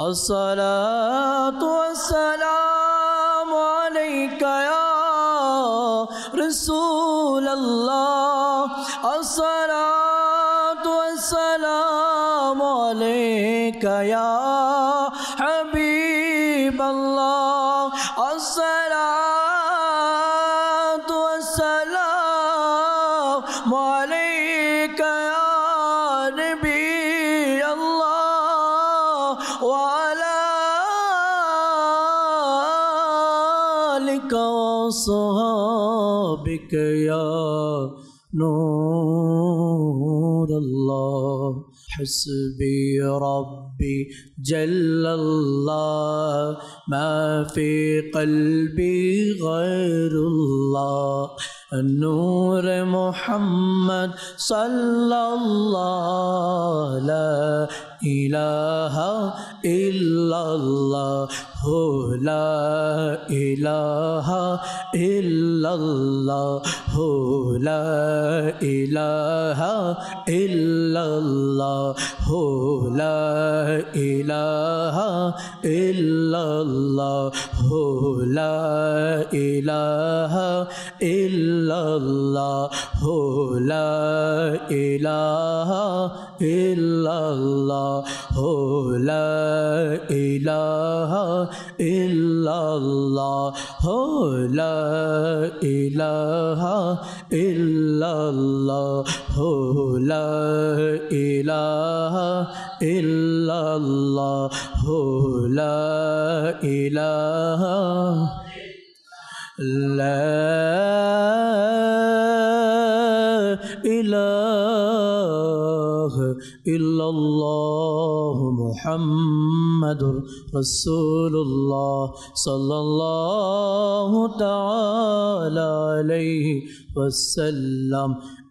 الصلاة والسلام عليك يا رسول الله، الصلاة والسلام عليك يا حبيب الله، الصلاة والسلام عليك يا نبي الله، وعلى آلك وصحابك يا نور الله. حسبي ربي جل الله، ما في قلبي غير الله، النور محمد صلى الله، لا إله إلا الله، لا إله إلا الله، لا إله إلا الله، لا إله إلا الله، لا إله إلا الله، لا إله إلا الله، لا إله إلا الله، لا إله إلا الله، لا إله إلا الله، لا إله لا إله إلا الله محمد رسول الله صلى الله تعالى عليه وسلم.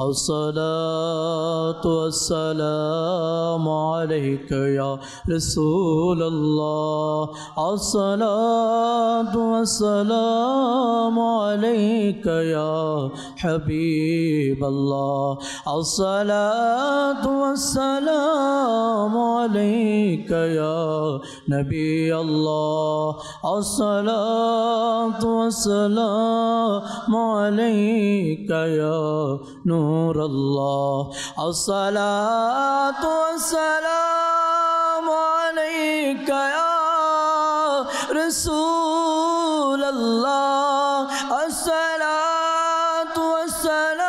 الصلاة والسلام عليك يا رسول الله الصلاة والسلام عليك يا حبيب الله الصلاة والسلام عليك يا نبي الله الصلاة والسلام عليك يا نور الله الصلاة والسلام عليك يا رسول الله الصلاة والسلام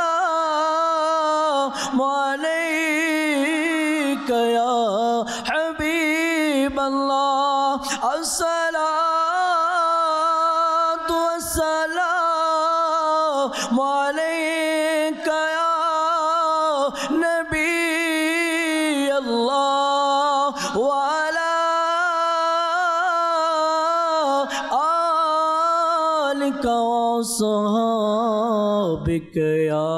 عليك يا حبيب الله الصلاة والسلام عليك يا نبي الله وعلى آلك وصحابك يا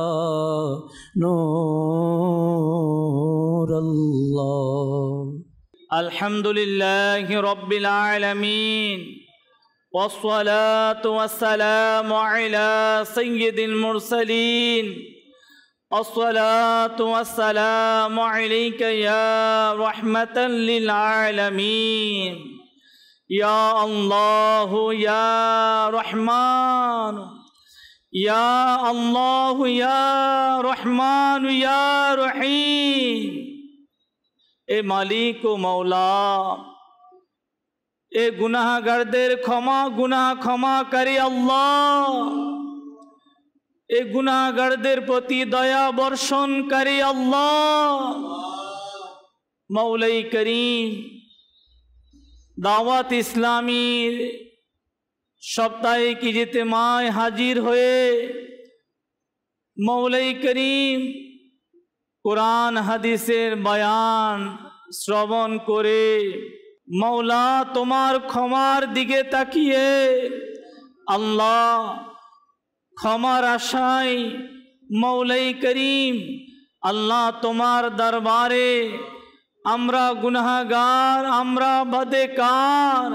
نور الله الحمد لله رب العالمين والصلاة والسلام على سيد المرسلين الصلاة والسلام عليك يا رحمة للعالمين يا الله يا رحمن يا الله يا رحمن يا رحيم এ মালিক ও মওলা এ গুনাহগারদের গুনাহ ক্ষমাকারী আল্লাহ এ গুনাহগারদের প্রতি দয়া বর্ষণকারী আল্লাহ মওলাই করিম দাওয়াত ইসলামীর সাপ্তাহিক ইজতেমায় হাজির হয়ে মওলাই করিম কুরআন হাদিসের বয়ান শ্রবণ করে মওলা তোমার ক্ষমার দিকে তাকিয়ে আল্লাহ ক্ষমার আশায় মওলাই করিম আল্লাহ তোমার দরবারে আমরা গুনাহগার আমরা বদেকার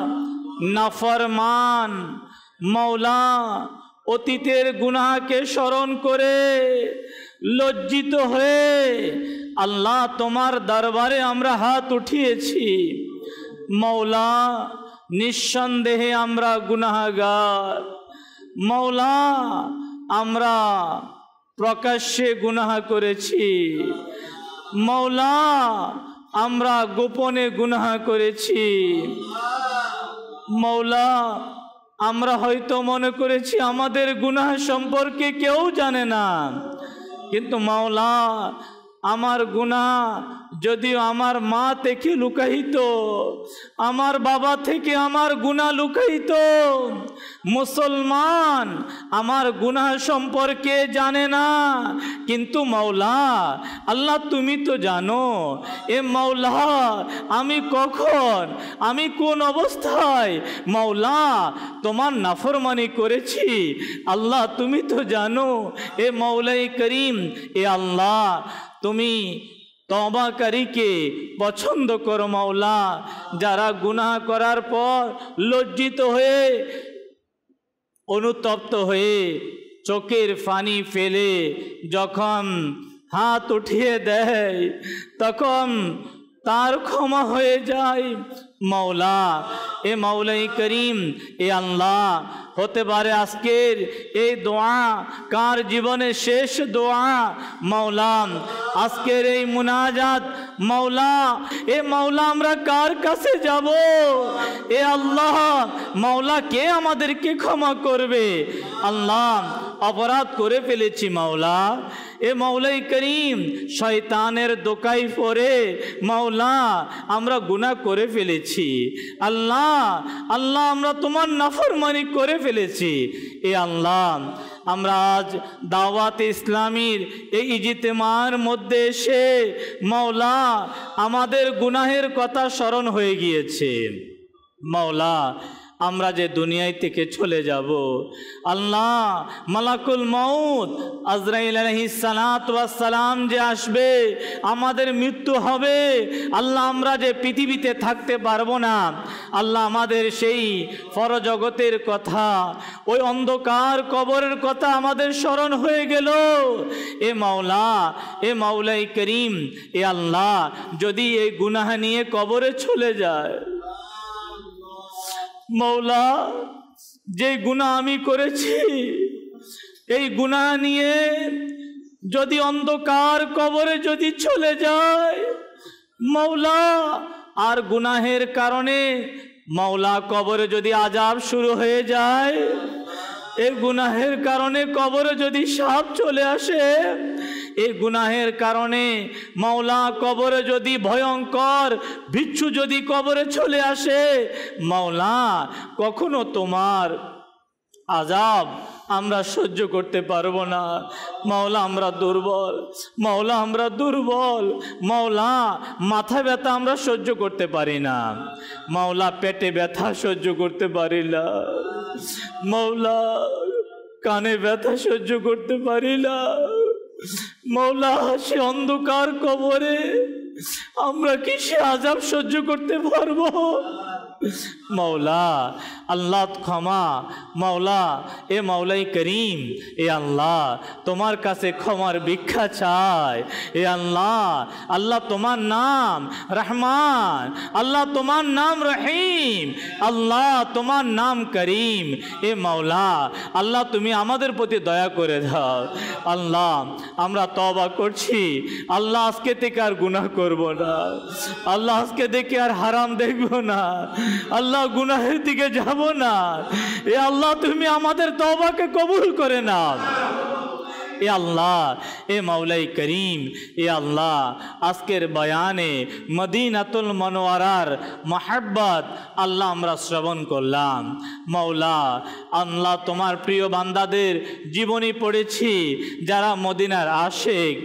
নাফরমান মওলা অতীতের গুনাহকে স্মরণ করে লজ্জিত হয়ে আল্লাহ তোমার দরবারে আমরা হাত উঠিয়েছি মওলা নিঃসন্দেহে আমরা গুনাহগার মওলা আমরা প্রকাশ্যে গুনাহ করেছি মওলা আমরা গোপনে গুনাহ করেছি মওলা আমরা হয়তো মনে করেছি আমাদের গুনাহ সম্পর্কে কেউ জানে না কিন্তু মওলা আমার গুনাহ যদিও আমার মা থেকে লুকাইত আমার বাবা থেকে আমার গুনাহ লুকাইত মুসলমান আমার গুনাহ সম্পর্কে জানে না কিন্তু মওলা আল্লাহ তুমি তো জানো এ মওলা আমি কখন আমি কোন অবস্থায় মওলা তোমার নাফরমানি করেছি আল্লাহ তুমি তো জানো এ মওলাই করিম এ আল্লাহ তুমি তওবাকারীকে পছন্দ করো মওলা যারা গুনাহ করার পর লজ্জিত হয়ে অনুতপ্ত হয়ে চোখের পানি ফেলে যখন হাত উঠিয়ে দেয় তখন তার ক্ষমা হয়ে যায় মওলা এ মওলাই করিম এ আল্লাহ হতে পারে আজকের এই দোয়া কার জীবনে শেষ দোয়া মওলা আজকের এই মুনাজাত মওলা এ মওলা আমরা কার কাছে যাব এ আল্লাহ মওলা কে আমাদেরকে ক্ষমা করবে আল্লাহ অপরাধ করে ফেলেছি মওলা এ মওলাই করিম শয়তানের দোকায় পড়ে মওলা আমরা গুনাহ করে ফেলেছি আল্লাহ আল্লাহ আমরা তোমার নাফরমানি করে ফেলেছি এ আল্লাহ আমরা আজ দাওয়াত ইসলামীর এই ইজতেমার মধ্যে এসে মওলা আমাদের গুনাহের কথা স্মরণ হয়ে গিয়েছে মওলা আমরা যে দুনিয়ায় থেকে চলে যাব। আল্লাহ মালাকুল মউত আজরাইল আলাইহিস সালাতু ওয়াস সালাম যে আসবে, আমাদের মৃত্যু হবে। আল্লাহ আমরা যে পৃথিবীতে থাকতে পারবো না। আল্লাহ আমাদের সেই পরজগতের কথা, ওই অন্ধকার কবরের কথা আমাদের স্মরণ হয়ে গেল। এ মাওলা, এ মাওলাই করিম, এ আল্লাহ, যদি এই গুনাহ নিয়ে কবরে চলে যায়, মাওলা যে গুনাহ আমি করেছি, এই গুনাহ নিয়ে যদি অন্ধকার কবরে যদি চলে যায় মাওলা, আর গুনাহের কারণে মাওলা কবরে যদি আযাব শুরু হয়ে যায়, এই গুনাহের কারণে কবরে যদি সাপ চলে আসে, এই গুনাহের কারণে মাওলা কবরে যদি ভয়ঙ্কর বিচ্ছু যদি কবরে চলে আসে মাওলা, কখনো তোমার আযাব আমরা সহ্য করতে পারবো না। মাওলা আমরা দুর্বল, মাওলা আমরা দুর্বল। মাওলা মাথা ব্যথা আমরা সহ্য করতে পারি না, মাওলা পেটে ব্যথা সহ্য করতে পারি না, মাওলা কানে ব্যথা সহ্য করতে পারি না। মাওলা সে অন্ধকার কবরে আমরা কি সে আযাব সহ্য করতে পারবো? মাওলা আল্লাহ ক্ষমা, মাওলা এ মাওলাই করিম, এ আল্লাহ তোমার কাছে ক্ষমার ভিক্ষা চাই। এ আল্লাহ, আল্লাহ তোমার নাম রহমান, আল্লাহ তোমার নাম রহিম, আল্লাহ তোমার নাম করিম। এ মাওলা আল্লাহ তুমি আমাদের প্রতি দয়া করে দাও। আল্লাহ আমরা তওবা করছি, আল্লাহ আজকে থেকে আর গুনাহ করব না, আল্লাহ আজকে থেকে আর হারাম দেখব না, আল্লাহ গুনাহের দিকে যাব না। এ আল্লাহ তুমি আমাদের তওবাকে কবুল করে নাও। এ আল্লাহ, এ মাওলাই করিম, এ আল্লাহ আজকের বয়ানে মদিনাতুল মুনাওয়ারার মহব্বত আল্লাহ আমরা শ্রবণ করলাম। মাওলা আল্লাহ তোমার প্রিয় বান্দাদের জীবনী পড়েছি, যারা মদিনার আশিক,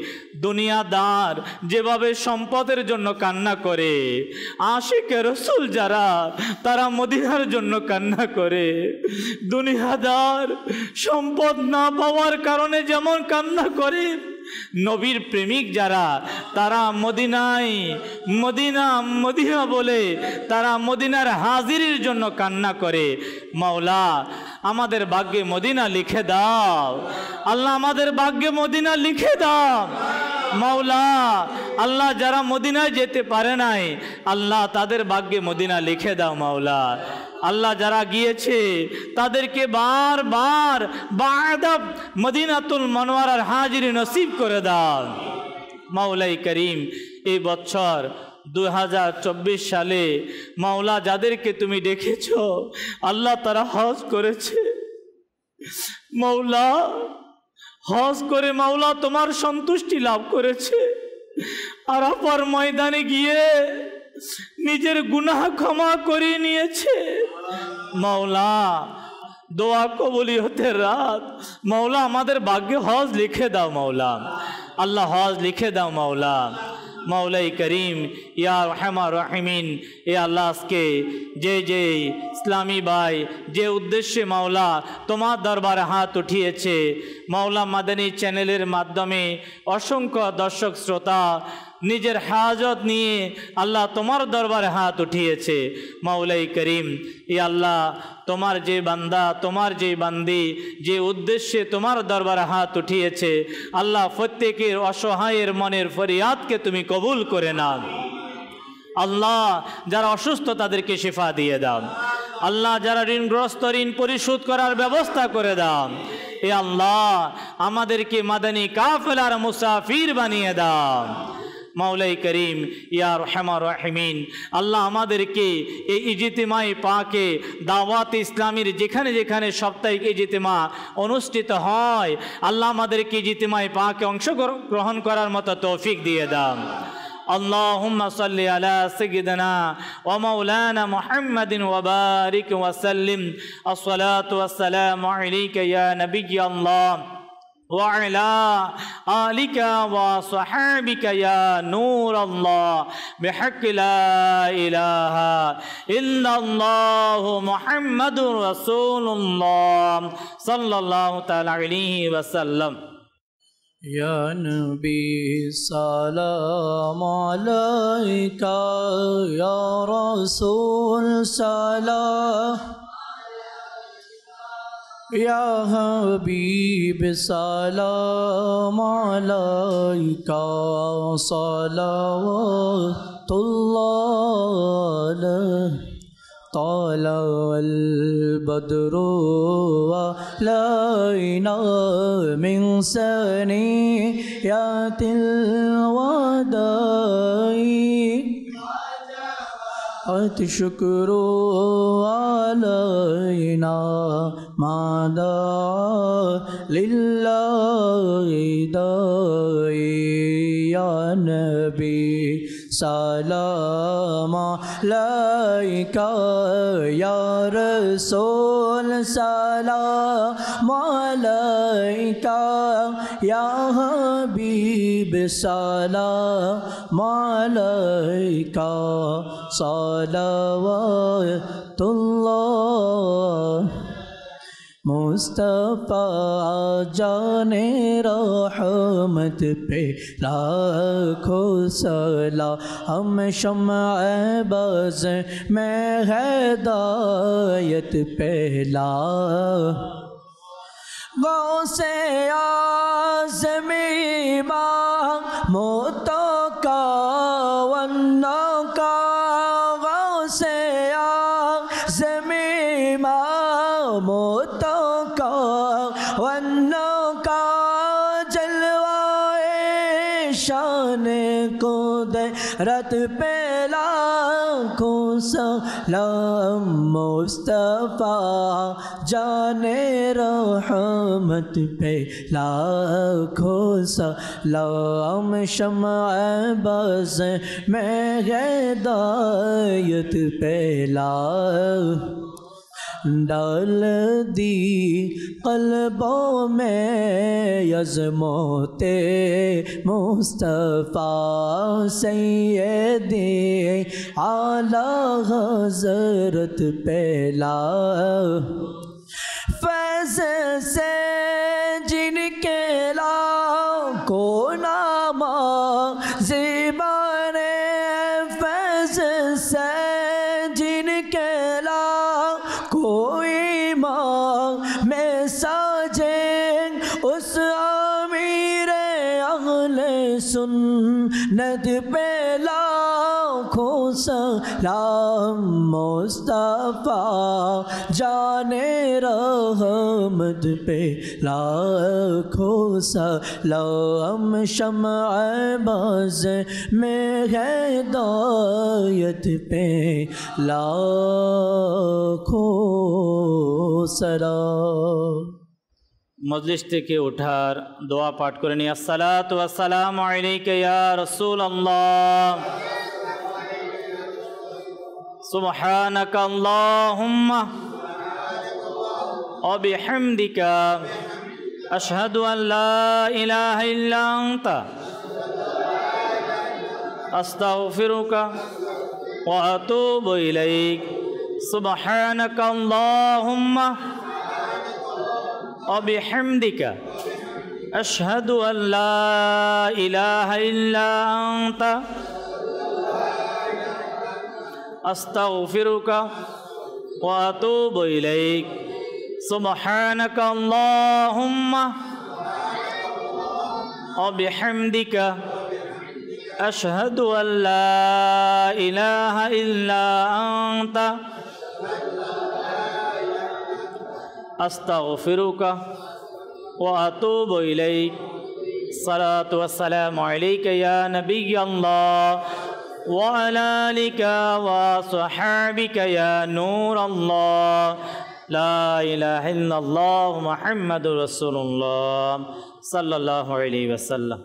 দুনিয়াদার, যেভাবে সম্পদের জন্য কান্না করে, আশিকে রসুল যারা, তারা মদিনার জন্য কান্না করে। দুনিয়াদার সম্পদ না পাওয়ার কারণে যেমন কান্না করে, নবীর প্রেমিক যারা, তারা মদিনায় মদিনা মদিনা বলে তারা মদিনার হাজিরির জন্য কান্না করে। মাওলা আমাদের ভাগ্যে মদিনা লিখে দাও, আল্লাহ আমাদের ভাগ্যে মদিনা লিখে দাও। মাওলা আল্লাহ যারা মদিনায় যেতে পারে নাই, আল্লাহ তাদের ভাগ্যে মদিনা লিখে দাও। মাওলা আল্লাহ যারা গিয়েছে তাদেরকে বারবার বাদাব মদিনাতুল মুনাওয়ারার হাজিরি নসিব করে দাও। মাওলাই করিম এই বছর 2024 সালে মাওলা যাদেরকে তুমি ডেকেছো, আল্লাহ তারা হজ করেছে। মাওলা হজ করে মাওলা তোমার সন্তুষ্টি লাভ করেছে, আরাফার ময়দানে গিয়ে নিজের গুনাহ ক্ষমা করে নিয়েছে। মাওলা দোয়া কবুলিয়তের রাত, মাওলা আমাদের ভাগ্যে হজ লিখে দাও। মাওলা আল্লাহ হজ লিখে দাও। মাওলা মাওলাই করিম ইয়া রহমান রহিমিন, এ আল্লাহ আজকে যে যে ইসলামী ভাই যে উদ্দেশ্যে মাওলা তোমার দরবারে হাত উঠিয়েছে, মাওলা মাদানী চ্যানেলের মাধ্যমে অসংখ্য দর্শক শ্রোতা নিজের হাজত নিয়ে আল্লাহ তোমার দরবারে হাত উঠিয়েছে। মাওলাই করিম ই আল্লাহ তোমার যে বান্দা, তোমার যে বান্দি যে উদ্দেশ্যে তোমার দরবারে হাত উঠিয়েছে, আল্লাহ প্রত্যেকের অসহায়ের মনের ফরিয়াদকে তুমি কবুল করে নাও। আল্লাহ যারা অসুস্থ তাদেরকে শিফা দিয়ে দাও। আল্লাহ যারা ঋণগ্রস্ত ঋণ পরিশোধ করার ব্যবস্থা করে দাও। এ আল্লাহ আমাদেরকে মাদানী কাফেলার মুসাফির বানিয়ে দাও। মাওলাই করিম ইয়া রহমান রহিমিন, আল্লাহ আমাদেরকে এই ইজতিমাই পাকে দাওয়াত ইসলামীর যেখানে যেখানে সাপ্তাহিক ইজতিমা অনুষ্ঠিত হয়, আল্লাহ আমাদেরকে ইজতিমাই পাকে অংশগ্রহণ করার মতো তৌফিক দিয়ে দাও। اللهم صل على سيدنا ومولانا محمد وبارك وسلم. الصلاة والسلام عليك يا نبي الله वअला आलिका वसहाबिका या नूर अल्लाह बिहक़्क़ि ला इलाहा इल्लल्लाहु मुहम्मदुर रसूलुल्लाह सल्लल्लाहु तआला अलैहि वसल्लम। या नबी सलाम अलैका या रसूल सलाम या हबीब सलाम अलैका सलावतुल्लाह अलैहि ताला अल बद्रु अलैना मिन सनियातिल वदाई शुक्रो अलैना मादा लिल्लाहि दाई या नबी सलाम अलैका या रसूल सलाम अलैका या हबीब सलाम अलैका सलावतुल्लाह। मुस्तफ़ा जाने रहमत पे लाखों सलाम। हम शम्अ बज़ में हिदायत पहला गौसे आज़मी मोतो का वन्ना का गौसे आज़मी मोतो का वन्ना का जलवाए शान कुदरत पे लाखों सलाम। मुस्तफ़ा जाने रहमत पे लाखों सलाम। शम्अ बज़ में हिदायत पहला डाल दी क़ल्बों में अज़मते मुस्तफ़ा सैयदे आला हज़रत पहला फैज़ से जिनके लाखों नामा ज़िबाने फैज़ से जिनके कोई माँ में साजे उस अमीर अहले सुन्नत पे लाखों सलाम। मुस्तफ़ा जाने रहमत पे लाखों सलाम। शम्अ बज़ में हिदायत पे लाखों सलाम। मजलिस থেকে ওঠার দোয়া পাঠ করে নিয়ে আসসালাতু ওয়াসসালামু আলাইকা ইয়া রাসূলুল্লাহ সুবহানাকা আল্লাহুম্মা ওয়া বিহামদিকা আশহাদু আন লা ইলাহা ইল্লা আনতা আস্তাগফিরুকা ওয়া আতুবু ইলাইক সুবহানাকা আল্লাহুম্মা وبحمدك أشهد أن لا إله إلا أنت أستغفرك وأتوب إليك سبحانك اللهم وبحمدك أشهد أن لا إله إلا أنت أستغفرك وأتوب إليك الصلاة والسلام عليك يا نبي الله وعلى آلك وصحابك يا نور الله لا إله إلا الله محمد رسول الله صلى الله عليه وسلم।